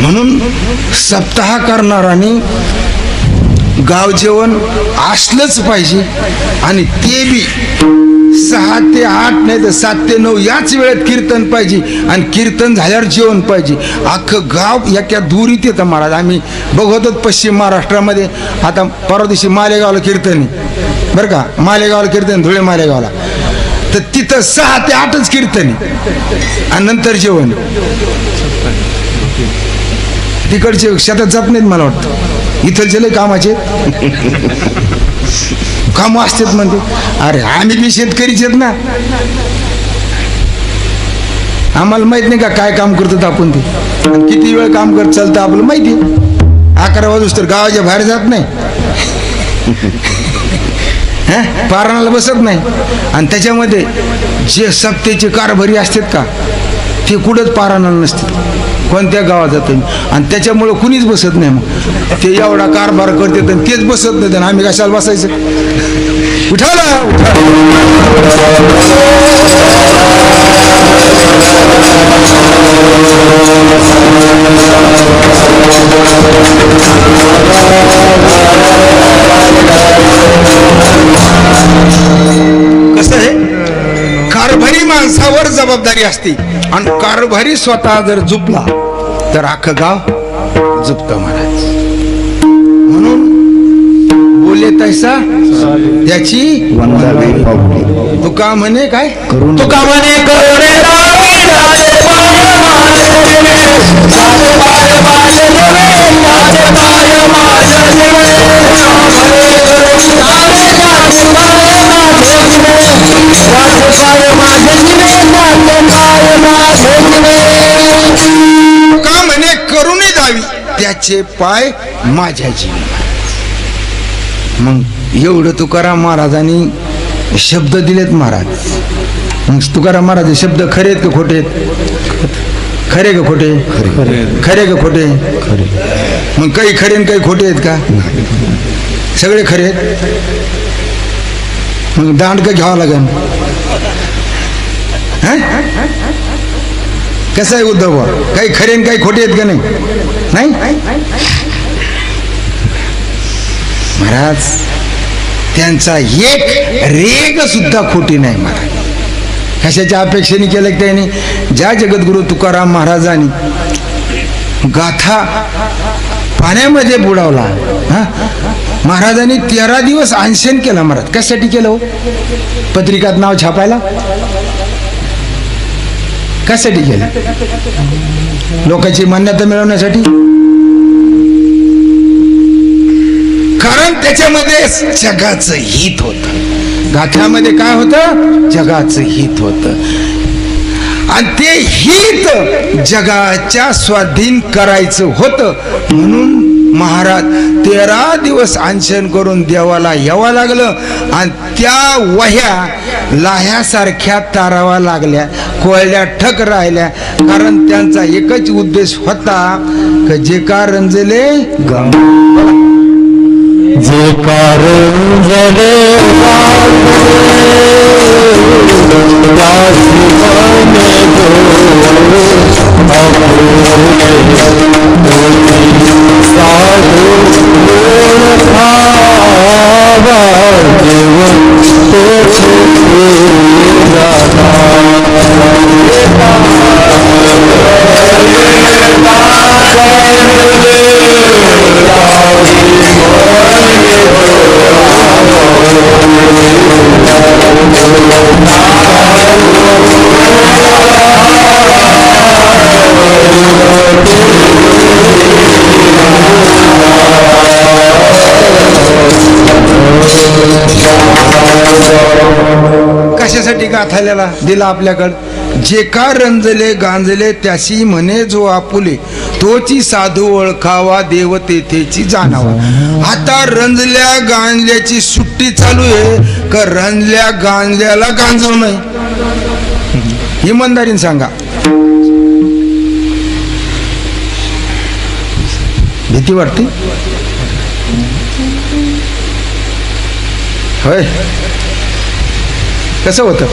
म्हणून सप्ताह करणारांनी गाव जेवण असलंच पाहिजे आणि ते बी 6 ते 8 नाही तर 7 ते 9 याच वेळेत कीर्तन पाहिजे आणि कीर्तन झाल्यावर जेवण पाहिजे. अख्खं गाव एका दुरीत येतं महाराज. आम्ही बघतो पश्चिम महाराष्ट्रामध्ये आता परवा दिवशी मालेगावला कीर्तन आहे बरं का. मालेगावला कीर्तन धुळे मालेगावला तर तिथं 6 ते 8च कीर्तन आहे आणि नंतर जेवण. तिकडचे शेतात जात नाहीत मला वाटतं. इथलचे लय कामाचे काम असतात म्हणते. अरे आम्ही बी शेतकरीच आहेत ना. आम्हाला माहित नाही का काय काम करतात आपण ते किती वेळ काम करत चालतं आपलं माहिती. 11 वाजूस तर गावाच्या बाहेर जात नाही. पाराणाला बसत नाही. आणि त्याच्यामध्ये जे सप्तेचे कारभारी असतात का ते कुठंच पाराणाला नसते. कोणत्या गावात जातं आणि त्याच्यामुळं कुणीच बसत नाही. मग ते एवढा कारभार करतात आणि तेच बसत नाही. आणि आम्ही कशाला बसायचं. उठाला कसं आहे कारभारी माणसावर जबाबदारी असते आणि कारभारी स्वतः जर झुपला तर अख्खं गाव झुपतं महाराज. म्हणून बोले तैसा त्याची तुका म्हणे काय तुका म्हणे का म्हणे करुणे द्यावी त्याचे पाय माझ्या जीवी. मग एवढं तुकाराम महाराजांनी शब्द दिलेत महाराज. मग तुकाराम महाराज शब्द खरे आहेत का खोटे आहेत? खरे का खोटे? खरे का खोटे? मग काही खरे आणि काही खोटे आहेत का? सगळे खरे आहेत. मग दांड का घ्यावं लागेल. कसं आहे उद्धव काही खरे आणि काही खोटे आहेत का नाही? महाराज त्यांचा एक रेग सुद्धा खोटी नाही महाराज. कशाच्या अपेक्षेने केलं की त्यांनी ज्या जगद्गुरु तुकाराम महाराजांनी गाथा पाण्यामध्ये बुडावला. महाराजांनी 13 दिवस अनशन केलं महाराज. कशासाठी केलं हो? पत्रिकात नाव छापायला? कशासाठी केलं? लोकांची मान्यता मिळवण्यासाठी? कारण त्याच्यामध्ये जगाचं हित होतं. गाथ्यामध्ये काय होतं? जगाचं हित होतं आणि ते हित जगाच्या स्वाधीन करायचं होतं. म्हणून महाराज 13 दिवस अनशन करून देवाला यावं लागलं आणि त्या वह्या लाह्यासारख्या तारावा लागल्या, कोळल्या ठक राहिल्या. कारण त्यांचा एकच उद्देश होता की जे का रंजले जे कारंजले कशासाठी गाथायला दिला आपल्याकडं? जे का रंजले गांजले त्याशी म्हणे जो आपुले, तोची साधू ओळखावा देव तेथेची जाणावा. आता रंजल्या गांजल्याची सुट्टी चालू आहे का रंजल्या गांजल्याला गांजव नाही? इमानदारीने सांगा. भीती वाटते होय? कसं होतं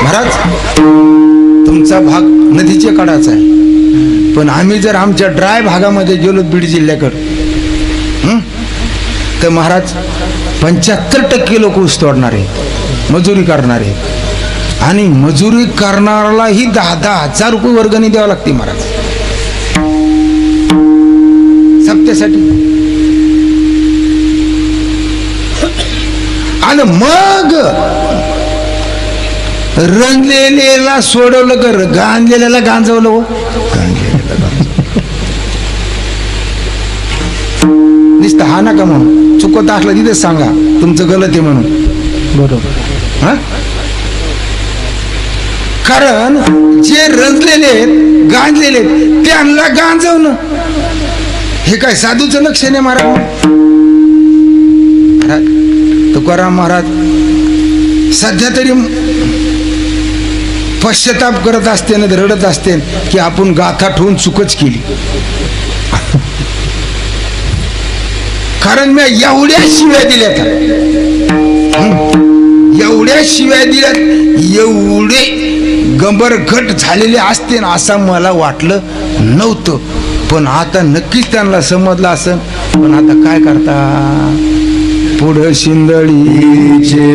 महाराज? तुमचा भाग नदीच्या कडाचा आहे, पण आम्ही जर आमच्या ड्राय भागामध्ये गेलो बीड जिल्ह्याकडं तर महाराज 75% लोक ऊस तोडणार आहेत, मजुरी करणार आहेत, आणि मजुरी करणारालाही 10,000 रुपये वर्गणी द्यावं लागते महाराज सप्त्यासाठी. आणि मग रंजलेला सोडवलं कर, गांजलेल्याला गांजवलं हो. नुसतं हा नका म्हणून, चुकत असलं तिथेच सांगा तुमचं गलत आहे म्हणून. बरोबर हा? कारण जे रंजलेले गांजलेले त्यांना गांजवणं हे काय साधूचं लक्षण आहे महाराज? तुकाराम महाराज सध्या तरी पश्चाताप करत असते ना, रडत असते की आपण गाथा ठेवून चुकच केली. कारण मी एवढ्या शिव्या दिल्यात, एवढ्या शिव्या दिल्यात, एवढे गंभरघट झालेले असते ना असं मला वाटलं नव्हतं. पण आता नक्कीच त्यांना समजलं असं. पण आता काय करता, पुढं शिंदळीचे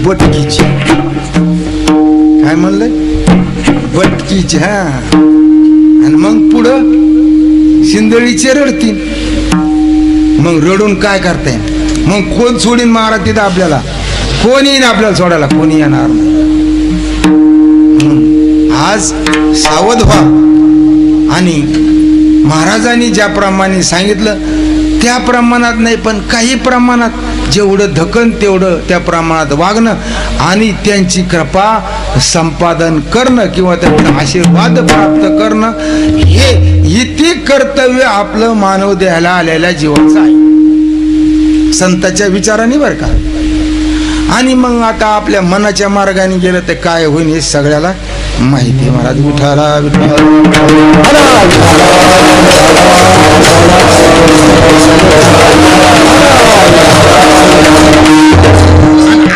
बटकीची. काय म्हणलंय? बटकीची. हा. आणि मग पुढं शिंदळीचे रडतील. मग रडून काय करताय? मग कोण सोडीन महाराज तिथं आपल्याला? कोण येईन आपल्याला सोडायला? कोणी येणार नाही. आज सावध व्हा. आणि महाराजांनी ज्याप्रमाणे सांगितलं त्या प्रमाणात नाही, पण काही प्रमाणात जेवढं धकन तेवढं त्या प्रमाणात वागणं आणि त्यांची कृपा संपादन करणं किंवा त्यांचा आशीर्वाद प्राप्त करणं हे इथे कर्तव्य आपलं मानव देहाला आलेल्या जीवाचं आहे, संतांच्या विचाराने बरं का. आणि मग आता आपल्या मनाच्या मार्गाने गेलं तर काय होईल हे सगळ्याला माहिती आहे. महाराज विठाला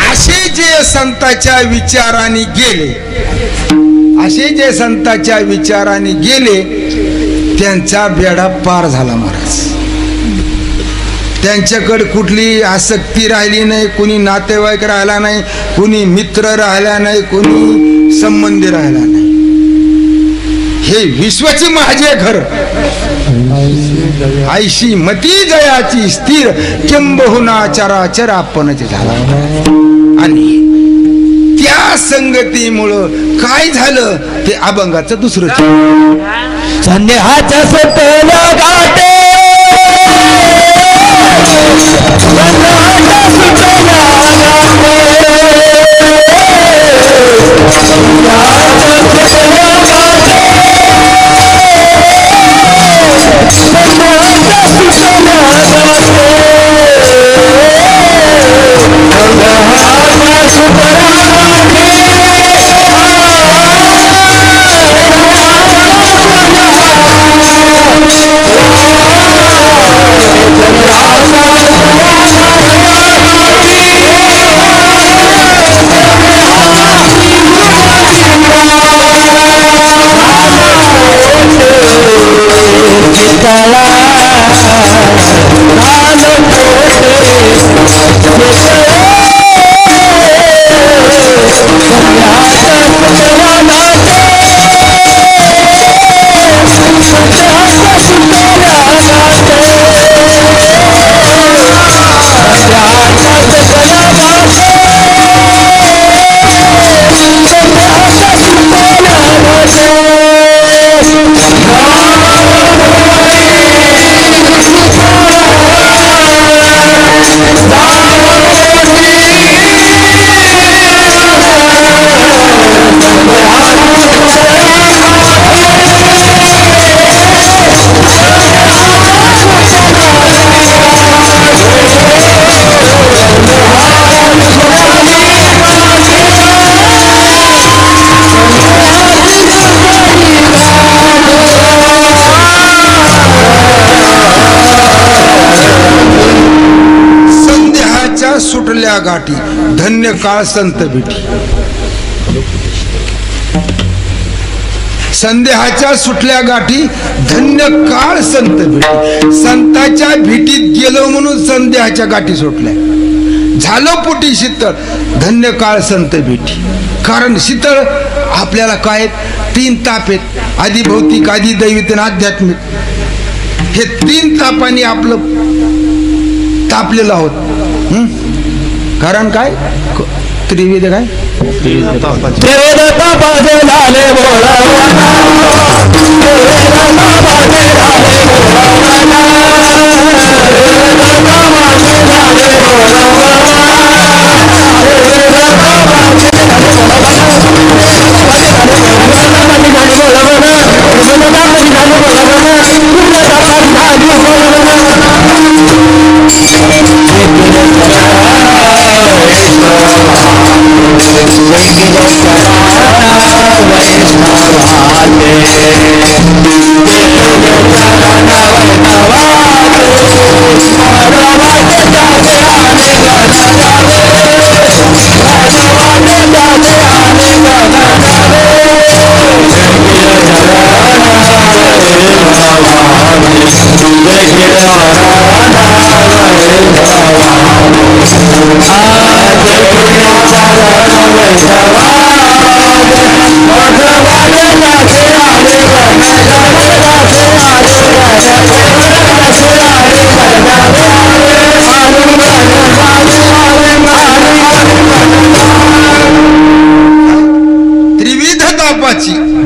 असे जे संतांच्या विचाराने गेले, असे जे संतांच्या विचाराने गेले त्यांचा बेडा पार झाला महाराज. त्यांच्याकडे कुठली आसक्ती राहिली नाही, कुणी नातेवाईक राहिला नाही, कुणी मित्र राहिला नाही, कुणी संबंधी राहिला नाही. हे विश्वचे माझे घर, आयशी मती जयाची स्थिर, किंबहुना चराचर आपणच झाला. आणि त्या संगतीमुळं काय झालं ते अभंगाचं दुसरं संदेहाच्या सुटल्या गाठे, संदेहाच्या सुटल्या सुटल्या गाठी धन्य काळ संत भेटी. संदेहाच्या सुटल्या गाठी धन्य काळ संत भेटी. संताच्या भेटीत गेलो म्हणून संदेहाच्या गाठी सुटल्या. झालो पोटी शीतळ धन्य काळ संत भेटी. कारण शीतळ आपल्याला काय 3 ताप आहेत, आधी भौतिक, आधी दैविक आणि आध्यात्मिक. हे 3 तापांनी आपलं तापलेलं आहोत. कारण काय त्रिविध काय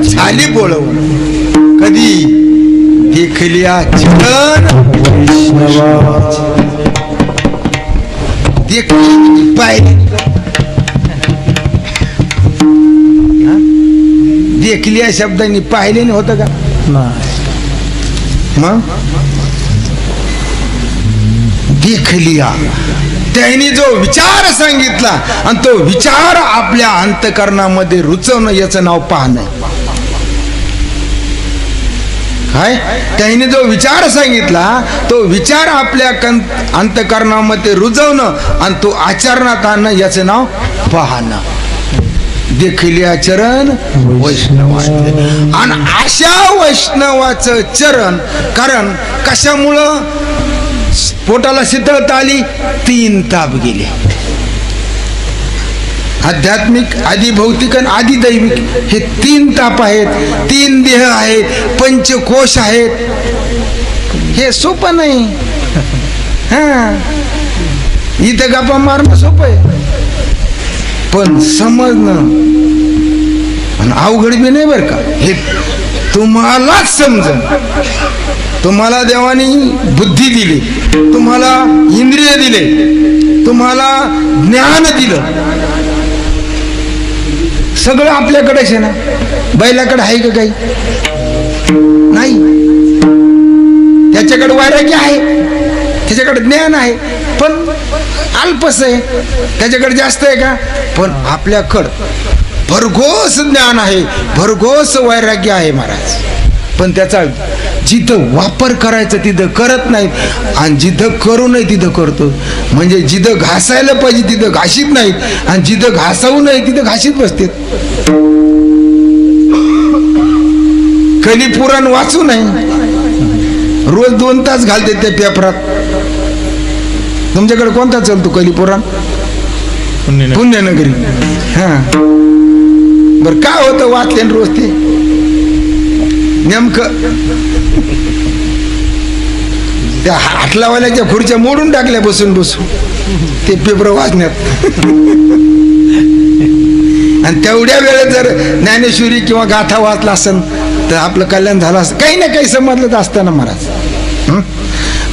झाली बोलवून. कधी देखलिया चिकन देखली पाहिली. देखली या शब्दांनी पाहिले नाही होतं का? मग देखलिया त्यांनी जो विचार सांगितला आणि तो विचार आपल्या अंतकरणामध्ये रुचवणं याचं नाव पाहणं. काय त्यांनी जो विचार सांगितला तो विचार आपल्या अंतकरणामध्ये रुजवणं आणि तो आचरणात आणणं याचं नाव पाहणं. देखलिया चरण वैष्णव. आणि अशा वैष्णवाचं चरण कारण कशामुळं पोटाला शीतळता आली? 3 ताप गेले. आध्यात्मिक, आधी भौतिक आणि आधी दैविक हे 3 ताप आहेत. 3 देह आहेत, 5 कोश आहेत. हे सोपं नाही. इथं गप्पा मारणं सोपं आहे पण समजणं आणि अवघड बी नाही बरं का. हे तुम्हालाच समजन. तुम्हाला देवानी बुद्धी दिली, तुम्हाला इंद्रिय दिले, तुम्हाला ज्ञान दिलं, सगळं आपल्याकडेच आहे ना. बैलाकडे आहे का काही? नाही. त्याच्याकडे वैराग्य आहे, त्याच्याकडे ज्ञान आहे पण अल्पच आहे. त्याच्याकडे जास्त आहे का? पण आपल्याकडं भरघोस ज्ञान आहे, भरघोस वैराग्य आहे महाराज. पण त्याचा जिथं वापर करायचं तिथं करत नाहीत आणि जिथं करू नये तिथं करतो. म्हणजे जिथं घासायला पाहिजे तिथं घाशीत नाहीत आणि जिथं घासावू नये तिथं घाशीत बसतात. कलिपुराण वाचू नये रोज 2 तास घालते त्या पेपरात. तुमच्याकडे कोणता चालतो कलिपुराण? पुण्यनगरी. बर काय होतं वाचले रोज ते नेमकं? त्या हाटलावाल्याच्या खुर्च्या मोडून टाकल्या बसून बसून ते पेपर वाचण्यात. आणि तेवढ्या वेळेत जर ज्ञानेश्वरी किंवा गाथा वाचला असेल तर आपलं कल्याण झालं असतं. काही ना काही समजलं असताना महाराज.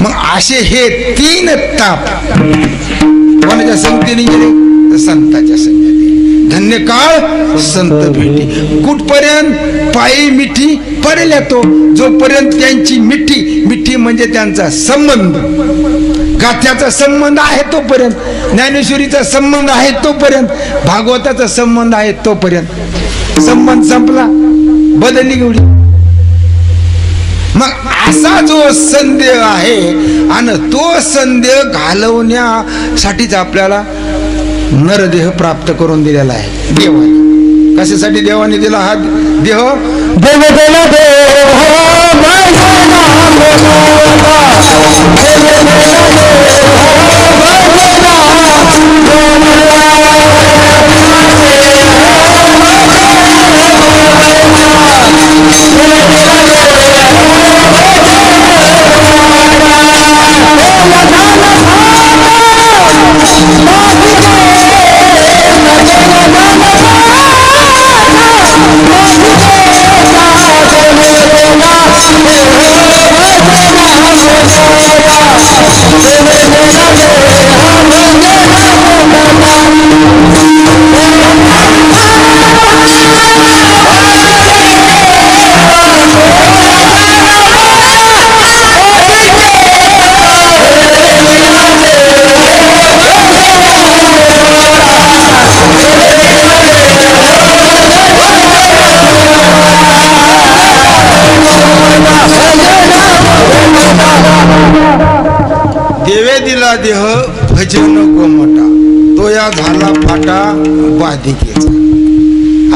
मग असे हे 3 ताप कोणाच्या संगतीने गेले? संताच्या संगतीने. धन्य काळ संत भेटी. कुठपर्यंत? पायी मिठी पडेल तो. जोपर्यंत त्यांची मिठी म्हणजे त्यांचा संबंध, गाथ्याचा संबंध आहे तोपर्यंत, ज्ञानेश्वरीचा संबंध आहे तोपर्यंत, भागवताचा संबंध आहे तोपर्यंत. संबंध संपला, बदलली गवडी. मग असा जो संदेह आहे आणि तो संदेह घालवण्यासाठीच आपल्याला नरदेह प्राप्त करून दिलेला आहे देवाने. कशासाठी देवाने दिला हा देह? देव देव देव माझं नाम देवे दिला देह भजन गोमटा तो या झाला फाटा बाधिकेचा.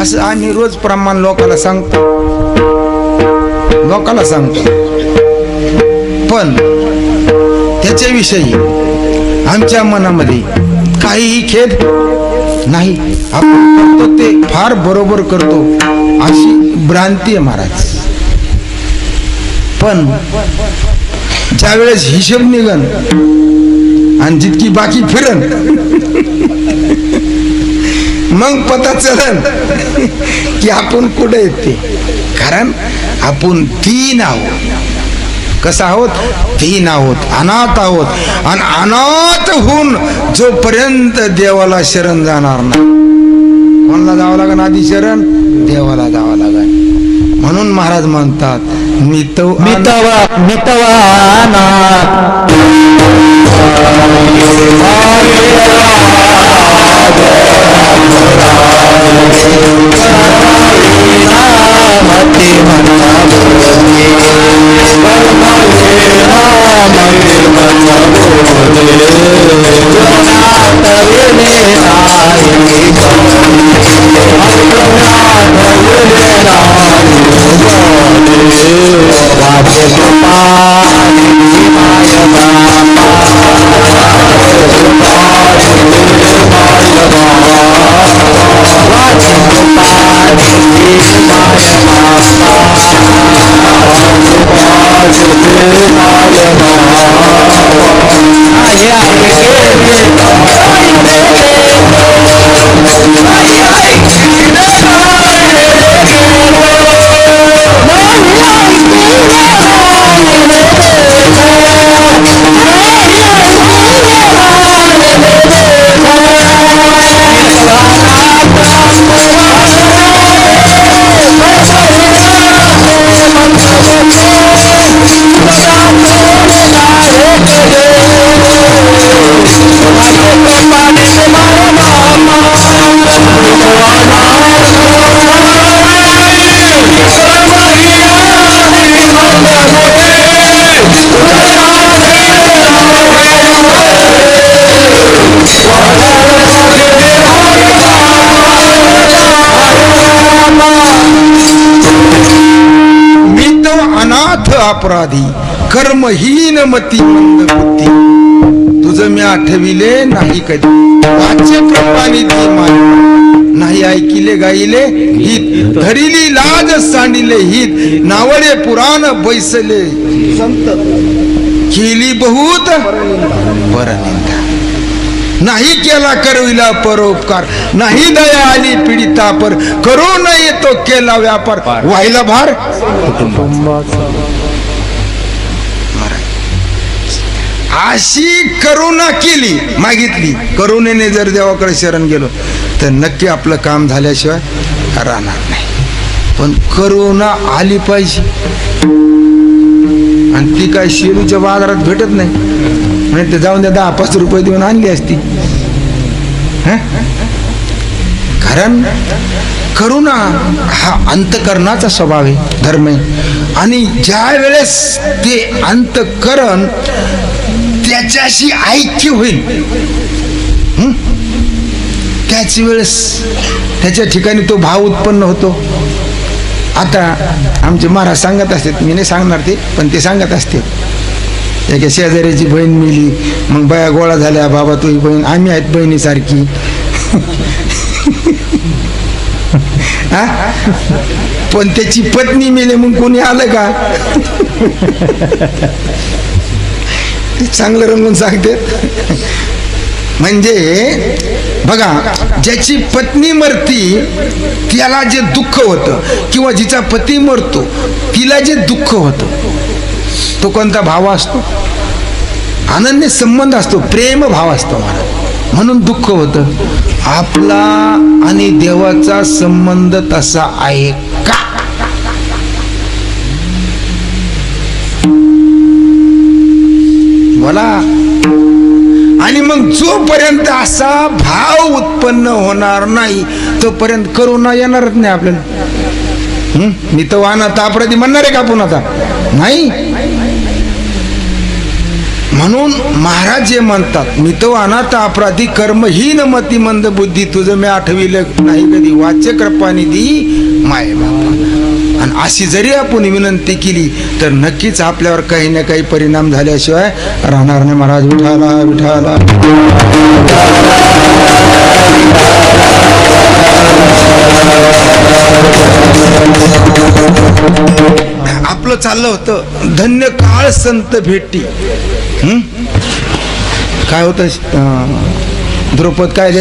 असं आम्ही रोज प्रमाण लोकांना सांगतो पण त्याच्याविषयी आमच्या मनामध्ये काहीही खेद नाही. आपण करतो ते फार बरोबर करतो अशी भ्रांती आहे महाराज. पण ज्या वेळेस हिशेब निघन आणि जितकी बाकी फिरन मग पता चलन की आपण कुठे येते. कारण आपण तीन आहोत. कसं आहोत? तीन आहोत, अनाथ आहोत. आणि अनाथ होऊन जोपर्यंत देवाला शरण जाणार नाही, कोणाला जावं लागेल आधी शरण? देवाला जावं लागेल. म्हणून महाराज म्हणतात अपराधी कर्महीन मती मंद बुद्धी तुझ मी आठविले नाही कधी. वाच्य कृपानी ती मान नाही ऐकिले गाईले हित धरिली लाज सांडिले हित नावळे पुराण बैसले संत केली बहुत परनिंदा. नाही केला करविला परोपकार नाही दया आली पीडितापर करू नये तो केला व्यापार व्हायला भार अशी करुणा केली मागितली. करुणेने जर देवाकडे शरण गेलो तर नक्की आपलं काम झाल्याशिवाय राहणार नाही. पण करुणा आली पाहिजे आणि ती काय शेरूच्या बाजारात भेटत नाही. म्हणजे ते जाऊन द्या 10-5 रुपये देऊन आणली असती. कारण करुणा हा अंतकरणाचा स्वभाव आहे, धर्म आहे. आणि ज्या वेळेस ते अंतकरण त्याच्याशी ऐक्य होईल त्याच वेळेस त्याच्या ठिकाणी तो भाव उत्पन्न होतो. आता आमचे महाराज सांगत असतात, मी नाही सांगणार ते, पण ते सांगत असते, एका शेजाऱ्याची बहीण मिली, मग बाया गोळा झाल्या, बाबा तुझी बहीण, आम्ही आहेत बहिणीसारखी. पण त्याची पत्नी मेली, मग कोणी आलं का? चांगलं रंगून सांगते. म्हणजे बघा, ज्याची पत्नी मरती त्याला जे दुःख होतं, किंवा जिचा पती मरतो तिला जे दुःख होतं, तो कोणता भाव असतो? अनन्य संबंध असतो, प्रेम भाव असतो महाराज, म्हणून दुःख होतं. आपला आणि देवाचा संबंध तसा आहे का? बोला. आणि मग जोपर्यंत असा भाव उत्पन्न होणार नाही तोपर्यंत करुणा येणारच नाही आपल्याला. मी तर वाहनात अपराधी म्हणणार आहे का आपण आता? नाही. म्हणून महाराज जे म्हणतात, मी तो अनाथ अपराधी कर्महीन मती मंद बुद्धी, तुझं मी आठविलं नाही कधी, वाच्य कृपानिधी माय बापा. आणि अशी जरी आपण विनंती केली तर नक्कीच आपल्यावर काही ना काही परिणाम झाल्याशिवाय राहणार नाही. महाराज विठाला विठाला. आपलं चाललं होतं, धन्य काळ संत भेटी. काय होत द्रौपद, काय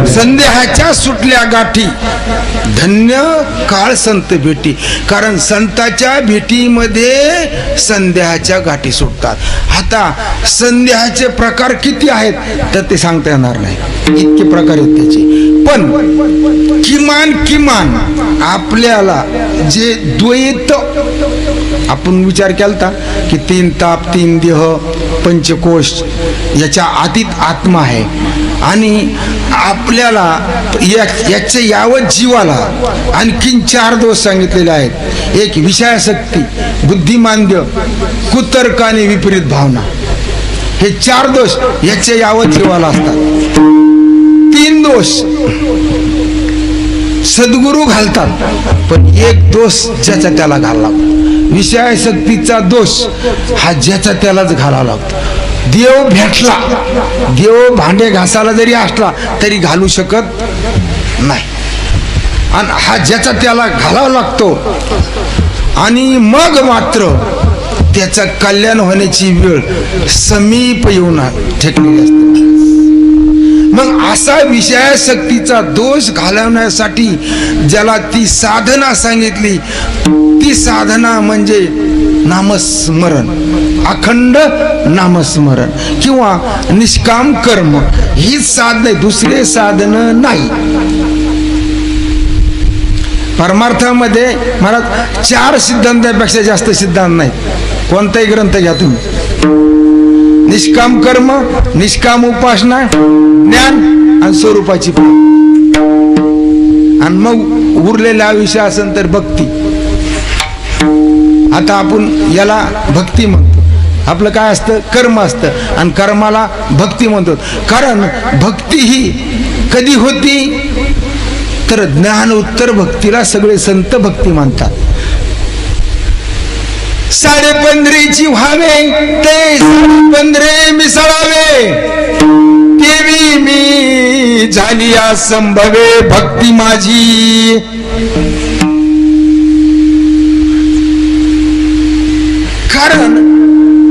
संदेहाच्या सुटल्या गाठी, धन्य काळ संत भेटी. कारण संताच्या भेटीमध्ये संदेहाच्या गाठी सुटतात. आता संदेहाचे प्रकार किती आहेत तर ते सांगता येणार नाही, इतके प्रकार आहेत त्याचे. पण किमान आपल्याला जे द्वैत आपण विचार केलता की 3 ताप 3 देह पंचकोश याच्या आतीत आत्मा आहे, आणि आपल्याला याचे यावत जीवाला आणखीन 4 दोष सांगितलेले आहेत. एक विषयासक्ती, बुद्धिमांद्य, कुतर्क आणि विपरीत भावना. हे 4 दोष याचे यावत जीवाला असतात. 3 दोष सद्गुरू घालतात, पण एक दोष ज्याचा त्याला घालावा लागतो. विषयासक्तीचा दोष हा ज्याचा त्यालाच घालावा लागतो. देव भेटला, देव भांडे घासायला जरी असला तरी घालू शकत नाही, आणि हा ज्याचा त्याला घालावा लागतो. आणि मग मात्र त्याचं कल्याण होण्याची वेळ समीप येऊन ठेकलेली असते. मग असा विषयासक्तीचा दोष घालवण्यासाठी ज्याला ती साधना सांगितली, ती साधना म्हणजे नामस्मरण, अखंड नामस्मरण किंवा निष्काम कर्म. हीच साधन आहे, दुसरे साधन नाही. परमार्थामध्ये महाराज 4 सिद्धांतापेक्षा जास्त सिद्धांत नाहीत. कोणताही ग्रंथ घ्या तुम्ही, निष्काम कर्म, निष्काम उपासना, ज्ञान आणि स्वरूपाची, आणि मग उरलेल्या आयुष्य असेल तर भक्ती. आता आपण याला भक्ती म्हणतो, आपलं काय असतं, कर्म असतं, आणि कर्माला भक्ती म्हणतो. कारण भक्ती ही कधी होती तर ज्ञान उत्तर भक्तीला सगळे संत भक्ती मानतात. 15.5 व्हावे ते 15.5 मिसळावे, देवी मी झाली असंभवे भक्ती माझी. कारण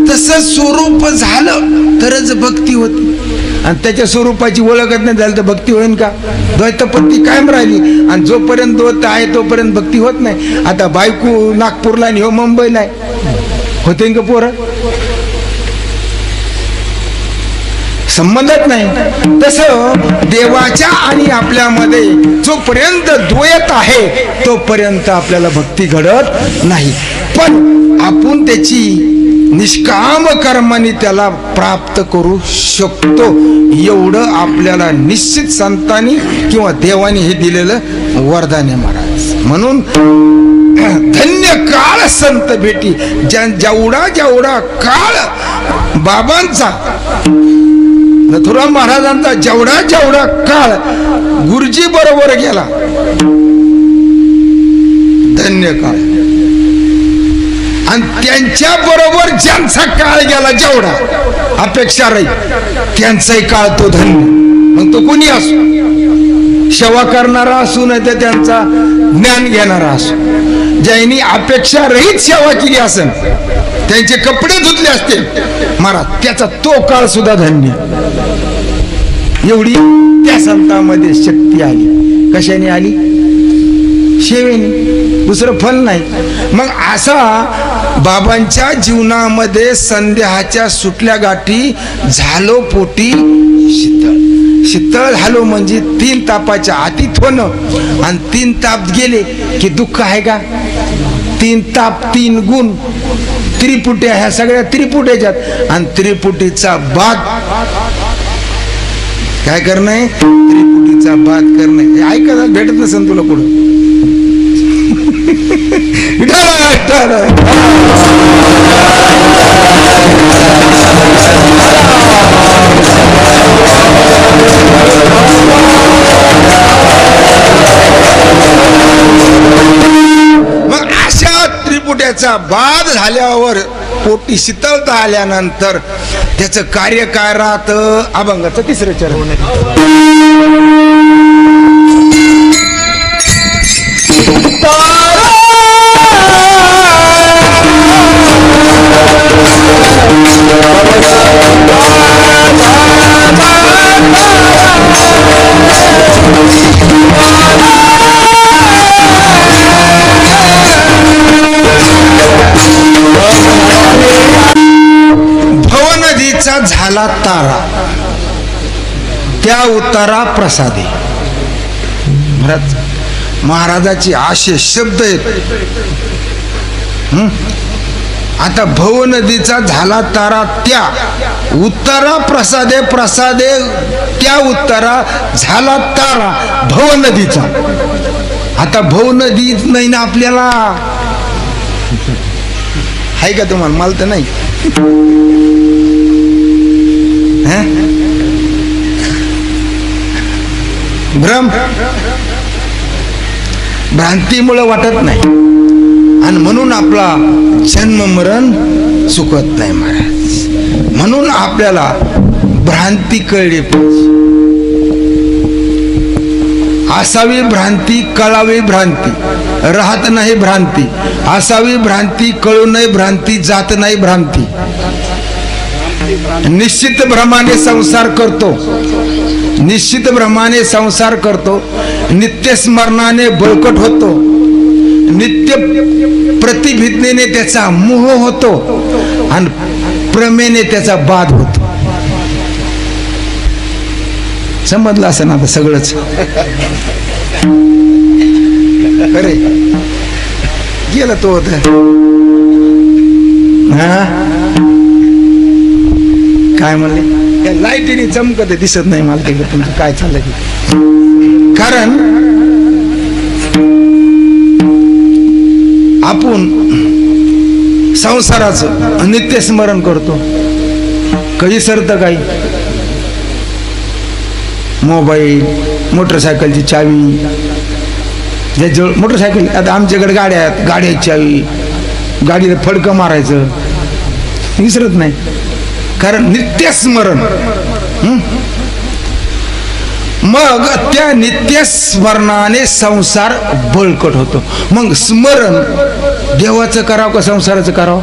तसं स्वरूप झालं तरच भक्ती होती, आणि त्याच्या स्वरूपाची ओळखच नाही झाली तर भक्ती होईल का? द्वैतपत्ती कायम राहिली, आणि जोपर्यंत द्वैत आहे तोपर्यंत भक्ती होत नाही. आता बायको नागपूरला आणि हो मुंबईला आहे, होते का पोरं? संबंधच नाही. तसं देवाच्या आणि आपल्यामध्ये जोपर्यंत द्वैत आहे तोपर्यंत आपल्याला भक्ती घडत नाही. पण आपण त्याची निष्काम कर्माने त्याला प्राप्त करू शकतो, एवढं आपल्याला निश्चित संतांनी किंवा देवानी हे दिलेलं वरदान आहे महाराज. म्हणून धन्य काळ संत भेटी. जेवढा जेवढा काळ बाबांचा, नथुराम महाराजांचा जेवढा जेवढा काळ गुरुजी बरोबर गेला, धन्य काळ. आणि त्यांच्या बरोबर ज्यांचा काळ गेला, जेवढा अपेक्षा राहील त्यांचाही काळ तो धन्य. मग तो कोणी असो, सेवा करणारा असू नाही तर त्यांचा ज्ञान घेणारा असो, ज्यांनी अपेक्षा रहित सेवा केली असेल, त्यांचे कपडे धुतले असतील महाराज, त्याचा तो काळ सुद्धा धन्य. एवढी त्या संतांमध्ये शक्ती आली. कशाने आली? सेवेने, दुसरं फल नाही. मग असा बाबांच्या जीवनामध्ये संध्याच्या सुटल्या गाठी झालो पोटी शीतळ. शीतळ झालो म्हणजे 3 तापाच्या आतीत होणं. आणि 3 ताप गेले की दुःख आहे का? 3 ताप 3 गुण त्रिपुट्या, ह्या सगळ्या त्रिपुट्याच्यात. आणि त्रिपुटीचा बाद काय करणं आहे? त्रिपुटीचा बाद करणं. हे ऐकायला भेटत नसेल तुला पुढं. मग अशा त्रिपुट्याचा बाद झाल्यावर पोटी शीतलता आल्यानंतर त्याचं कार्य काय राहतं? अभंगाचं 3रं चरण. भवनदीचा झाला तारा, त्या उतारा प्रसादे. महाराजाची असे शब्द आहेत. आता भवनदीचा झाला तारा, त्या उत्तरा प्रसादे. प्रसादे त्या उत्तरा झाला तारा भवनदीचा. आता भवनदी नाही ना आपल्याला, आहे का तुम्हाला? मला तर नाही. भ्रांतीमुळे वाटत नाही, आणि म्हणून आपला जन्म मरण चुकत नाही महाराज. म्हणून आपल्याला भ्रांती कळली पाहिजे. असावी भ्रांती, कळावी भ्रांती, राहत नाही भ्रांती. असावी भ्रांती, कळू नाही भ्रांती, जात नाही भ्रांती. निश्चित भ्रमाने संसार करतो, निश्चित भ्रमाने संसार करतो. नित्य स्मरणाने बळकट होतो, नित्य प्रतिभिज्ञेने त्याचा मोह होतो, आणि प्रमेने त्याचा बाद होतो. समजलं असं ना आता सगळंच? अरे गेला तो होत. काय म्हणले? त्या लाईटीने चमकत दिसत नाही मला तिकडे तुमचं काय चाललंय ते. कारण आपण संसाराचं नित्य स्मरण करतो. कधी सरतं काही? मोबाईल, मोटरसायकलची चावी, ज्याजवळ मोटरसायकल, आता आमच्याकडे गाड्या आहेत, गाड्याची चावी, गाडीला फडकं मारायचं विसरत नाही. कारण नित्य स्मरण. मग त्या नित्य स्मरणाने संसार बळकट होतो. मग स्मरण देवाचं करावं का संसाराचं करावं?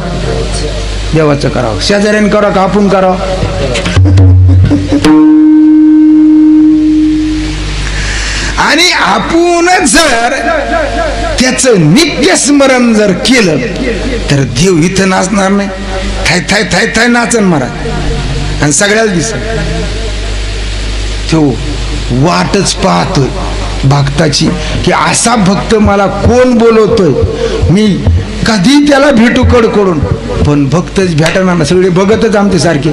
देवाचं करावं. शेजाऱ्याने करावं का आपण करावं? आणि आपण जर त्याचं नित्य स्मरण जर केलं तर देव इथं नाचणार नाही. थाय थाय थाय थाय नाचन महाराज. आणि सगळ्याला दिसत तो वाटच पाहतोय भक्ताची की असा भक्त मला कोण बोलवतोय. मी कधी त्याला भेटू कडकडून, पण भक्तच भेटणार ना. सगळे बघतच आमचे सारखे.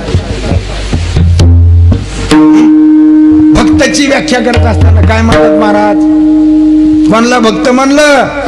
भक्ताची व्याख्या करत असताना काय म्हणतात महाराज? म्हणलं भक्त म्हणलं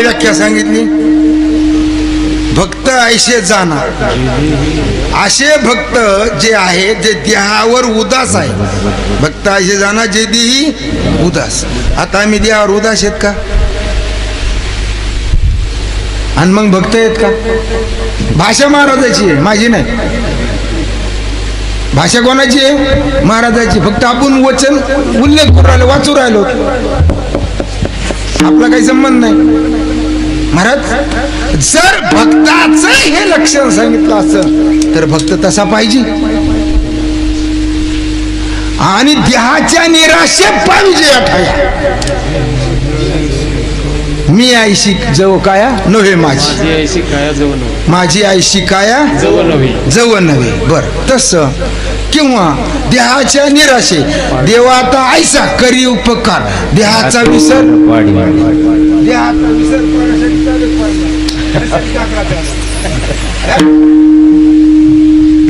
व्याख्या सांगितली. भक्त ऐसे जाणार. असे भक्त जे आहे जे देहावर उदास आहे. भक्त ऐसे जाणार जे देही उदास. आता आम्ही देहावर उदास आहेत का? आणि मग भक्त आहेत का? भाषा महाराजाची आहे, माझी नाही. भाषा कोणाची आहे? महाराजाची. फक्त आपण वचन उल्लेख करू राहिलो, वाचू राहिलो. आपला काही संबंध नाही. महाराज जर भक्ताचं हे लक्षण सांगितलं असं तर भक्त तसा पाहिजे. आणि देहाच्या निराशे पाहिजे. मी आईशी जव काया नव्हे माझी, माझी आईशी काया जव नव्हे. बर तस किंवा देहाच्या निराशे देवाचा ऐसा करी उपकार. देहाचा विसर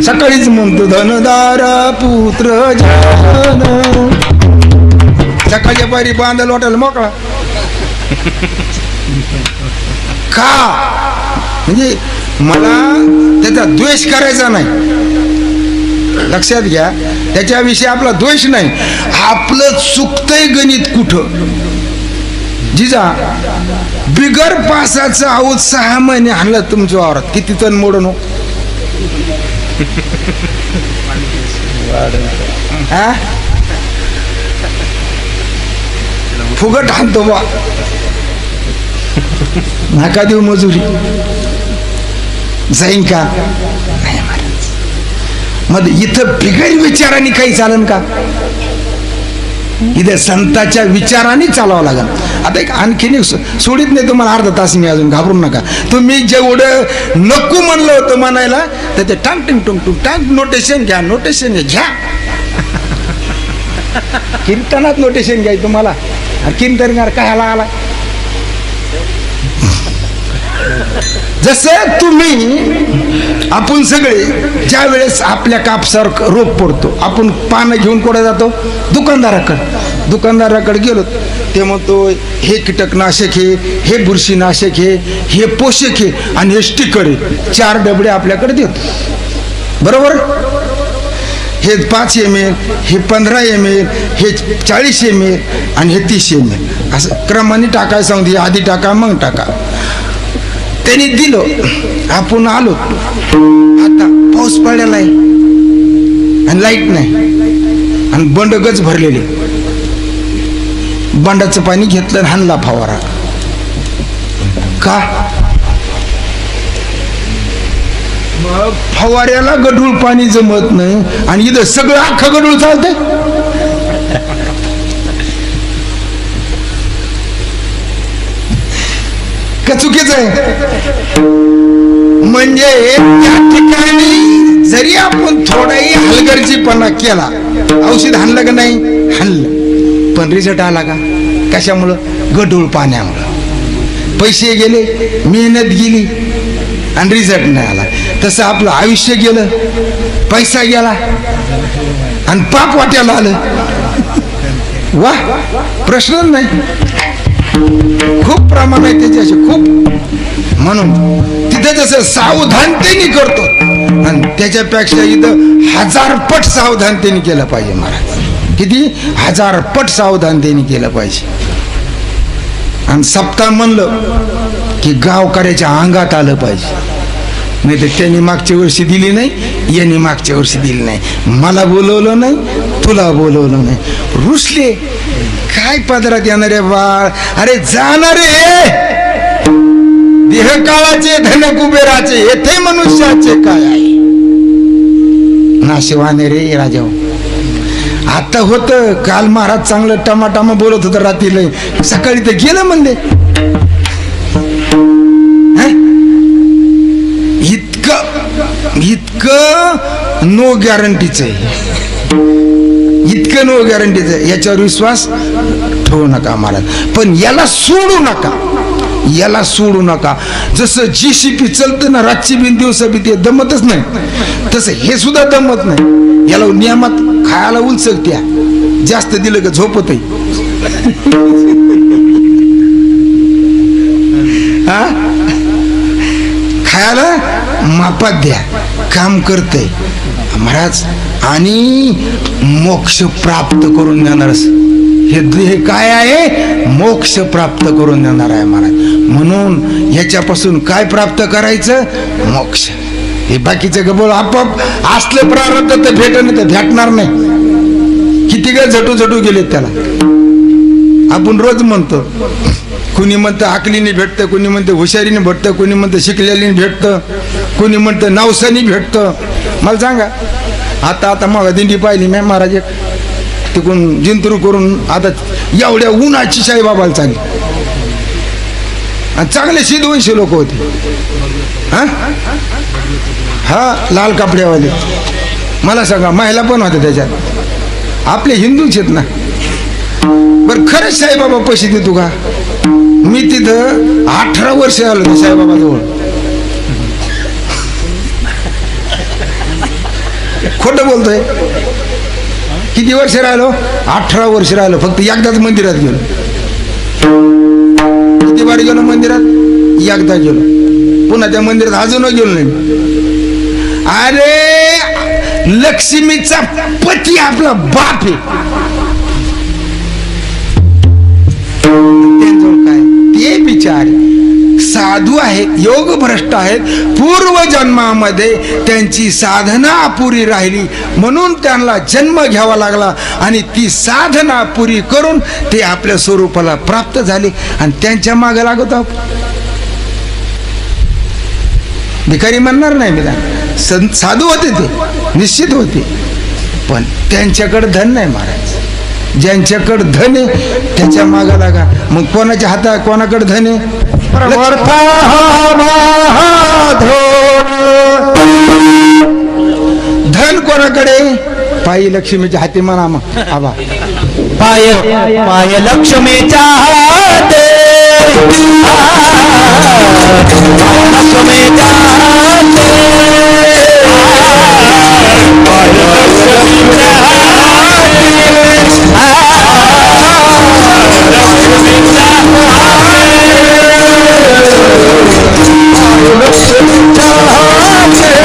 सकाळीच म्हणतो धनदार पुत्र जान. सकाळच्या पारी बांधा लोटायला मोकळा का? म्हणजे मला त्याचा द्वेष करायचा नाही. लक्षात घ्या, त्याच्याविषयी आपला द्वेष नाही. आपलं चुकतंय गणित कुठं? जिजा बिगर पासाचं आऊत 6 महिने आणलं तुमच्या वावरात, किती तण मोडून हो? फुगट आणतो बा, नका देऊ मजुरी. जाईन का? नाही महाराज. मग इथं बिगर विचाराने काही चालन का? इथे संतांच्या विचाराने चालावं लागेल. आता एक आणखीन सोडित नाही तुम्हाला अर्धा तास मी अजून, घाबरू नका. तुम्ही जेवढं नको म्हणलं होतं म्हणायला तर ते टांग टिंग टुंग टुंग टांग नोटेशन घ्या, नोटेशन घ्या. कीर्तनात नोटेशन घ्याय तुम्हाला. कीर्तनकार काय आला? जसं तुम्ही आपण सगळे ज्या वेळेस आपल्या कापसावर रोग पडतो, आपण पानं घेऊन कुठे जातो? दुकानदाराकडे. दुकानदाराकडे गेलो ते म्हणतो हे कीटकनाशक आहे, हे बुरशीनाशक आहे, हे पोषक आहे आणि हे स्टिकर आहे. 4 डबडे आपल्याकडे देतो. बरोबर? हे 5 ml, हे 15 ml, हे 40 ml आणि हे 30 ml असं क्रमाने टाकायला सांगते. आधी टाका मग टाका. त्यांनी दिलं, आपण आलो. आता पाऊस पडलेला आहे आणि लाईट नाही आणि बंडगच भरलेली. बंडाचं पाणी घेतलं आणि हाणला फवारा. का? मग फवाऱ्याला गढूळ पाणी जमत नाही आणि इथं सगळं अख्खं गढूळ चालतंय. का चुकीचं आहे? म्हणजे त्या ठिकाणी जरी आपण थोडाही हलगर्जीपणा केला, औषध हाणलं का नाही? हाणलं, पण रिझल्ट आला का? कशामुळं? गढूळ पाण्यामुळं. पैसे गेले, मेहनत गेली आणि रिझल्ट नाही आला. तसं आपलं आयुष्य गेलं, पैसा गेला आणि पाप वाट्याला आलं. वा, प्रश्नच नाही. खूप प्रमाण आहे त्याच्याशी, खूप. म्हणून तिथे जसं सावधानतेने करतो आणि त्याच्यापेक्षा इथं 1000 पट सावधानतेने केलं पाहिजे महाराज. किती? 1000 पट सावधानतेने केलं पाहिजे. आणि सप्ताह म्हणलं की गावकऱ्याच्या अंगात आलं पाहिजे. नाही तर त्यांनी मागच्या वर्षी दिली नाही, यांनी मागच्या वर्षी दिली नाही, मला बोलवलं नाही, तुला बोलवलं नाही, रुसले. काय पदरात येणारे बाळ? अरे जाणारे देह काळाचे धन कुबेराचे, येथे मनुष्याचे काय आहे? नाशिवाने रे राजा. आता होत काल महाराज चांगलं टमाटामा बोलत होत रात्रीला, सकाळी तर गेलं म्हणले. इतकं नो गॅरंटीच आहे, इतकं नो गॅरंटीच आहे. याच्यावर विश्वास ठेवू नका महाराज. पण याला सोडू नका, याला सोडू नका. जसं JCP चलतं ना रातची बिन दिवसा बी, ते दमतच नाही, तसं हे सुद्धा दमत नाही. याला नियमात खायला उलचकत्या, जास्त दिलं का झोपत. हा, खायला मापात द्या, काम करते महाराज. आणि मोक्ष प्राप्त करून देणार. हे काय आहे? मोक्ष प्राप्त करून देणार आहे महाराज. म्हणून ह्याच्यापासून काय प्राप्त करायचं? मोक्ष. हे बाकीचं गबोळ आपोआप असलं प्रारब्ध तर भेटणं तर भेटणार नाही. किती काय झटू झटू गेलेत त्याला. आपण रोज म्हणतो, कुणी म्हणतं अकलीने भेटतं, कुणी म्हणतं हुशारीने भेटतं, कुणी म्हणतं शिकलेलीने भेटतं, कुणी म्हणतं नवसानी भेटतं. मला सांगा, आता मग दिंडी पाहिली मी महाराज, एक तिकडून जिंतरू करून आता एवढ्या उन्हाची साईबाबाला चालली. आणि चांगले सिद्धवंशी लोक होते. हा, लाल कपड्यावाले. मला सांगा, महिला पण होत्या त्याच्यात, आपले हिंदूच आहेत ना. बरं, खरंच साईबाबा पैसे देतो का? मी तिथं 18 वर्ष आलो त्या साईबाबा जवळ. खोटं बोलतोय? किती वर्ष राहिलो? 18 वर्ष राहिलो. फक्त एकदाच मंदिरात गेलो. किती बार गेलो मंदिरात? एकदा गेलो. पुन्हा त्या मंदिरात अजून गेलो नाही. अरे लक्ष्मीचा पती आपला बाप आहे. काय ते बिचारे साधू आहेत, योग भ्रष्ट आहेत. पूर्वजन्मामध्ये त्यांची साधना अपुरी राहिली म्हणून त्यांना जन्म घ्यावा लागला आणि ती साधना पुरी करून ते आपल्या स्वरूपाला प्राप्त झाले. आणि त्यांच्या मागे लागत आहोत. भिकारी म्हणणार नाही मी, साधू होते ते, निश्चित होते, पण त्यांच्याकडे धन नाही महाराज. ज्यांच्याकडे धन आहे त्याच्या मागे लागा. मग कोणाच्या हातात कोणाकडे धन आहे? धन कोणाकडे? पायी लक्ष्मीच्या हाती म्हणा. मग आबा पाय पाय लक्ष्मीच्या हाते, लक्ष्मीच्या हाते,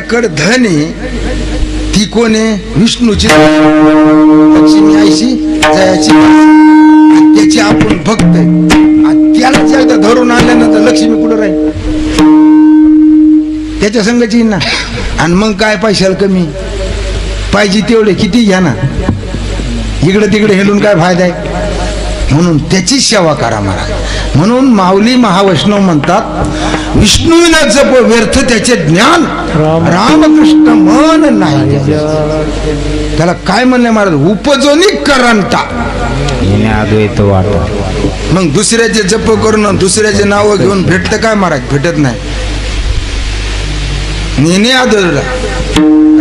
ज्याच्याकडे धन आहे ती कोण आहे? विष्णूची लक्ष्मी आईची जयाची आणि त्याची आपण भक्त आहे. आणि त्याला एकदा धरून आणल्यानंतर लक्ष्मी कुठं राहील? त्याच्या संघाची ना. आणि मग काय पैशाला कमी? पाहिजे तेवढे किती घ्या ना, इकडे तिकडे हेलून काय फायदा आहे? म्हणून त्याची सेवा करा महाराज. म्हणून माऊली महावैष्णव म्हणतात विष्णूला जप व्यर्थ त्याचे ज्ञान, रामकृष्ण मन नाही. त्याला काय म्हणले महाराज? उपजोनी करंता. अद्वैत वाट. मग दुसऱ्याचे जप करून दुसऱ्याचे नाव घेऊन भेटतं काय महाराज? भेटत नाही. नेने आदरला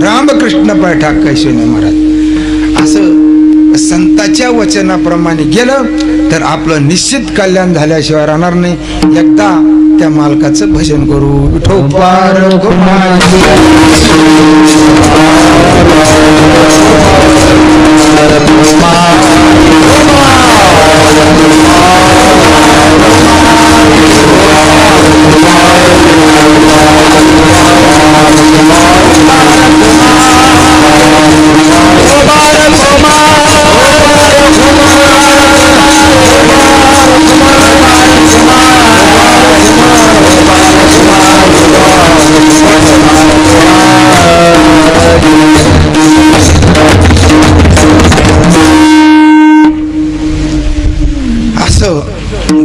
रामकृष्ण पायठा कैसे नाही महाराज. असं संताच्या वचनाप्रमाणे गेलं तर आपलं निश्चित कल्याण झाल्याशिवाय राहणार नाही. एकदा त्या मालकाचं भजन करू. विठोबार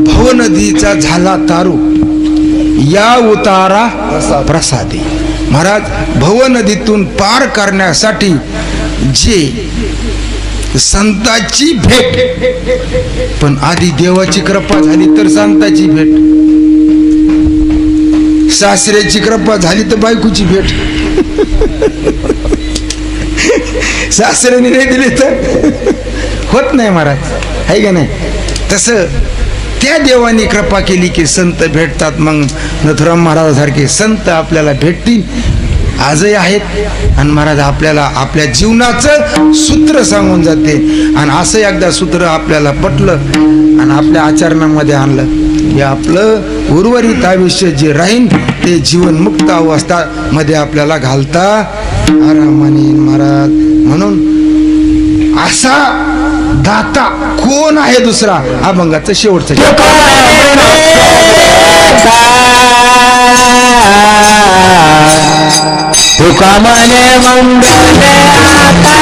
भवनदीचा झाला तारू या उतारा प्रसादी. महाराज भवनदीतून पार करण्यासाठी जे संताची भेट, पण आधी देवाची कृपा झाली तर संताची भेट, सासऱ्याची कृपा झाली तर बायकोची भेट, सासऱ्याने नाही दिली तर होत नाही महाराज, आहे का नाही? तसं त्या देवानी कृपा केली की संत भेटतात. मग नथुराम महाराजासारखे संत आपल्याला भेटतील, आजही आहेत. आणि महाराज आपल्याला आपल्या जीवनाचं सूत्र सांगून जाते. आणि असं एकदा सूत्र आपल्याला पटलं आणि आपल्या आचरणामध्ये आणलं की आपलं उर्वरित आयुष्य जे राहील ते जीवनमुक्त अवस्था मध्ये आपल्याला घालता आरामाने महाराज. म्हणून असा दाता कोण आहे दुसरा? अभंगाचं शेवटचं तुका मने मंगले आता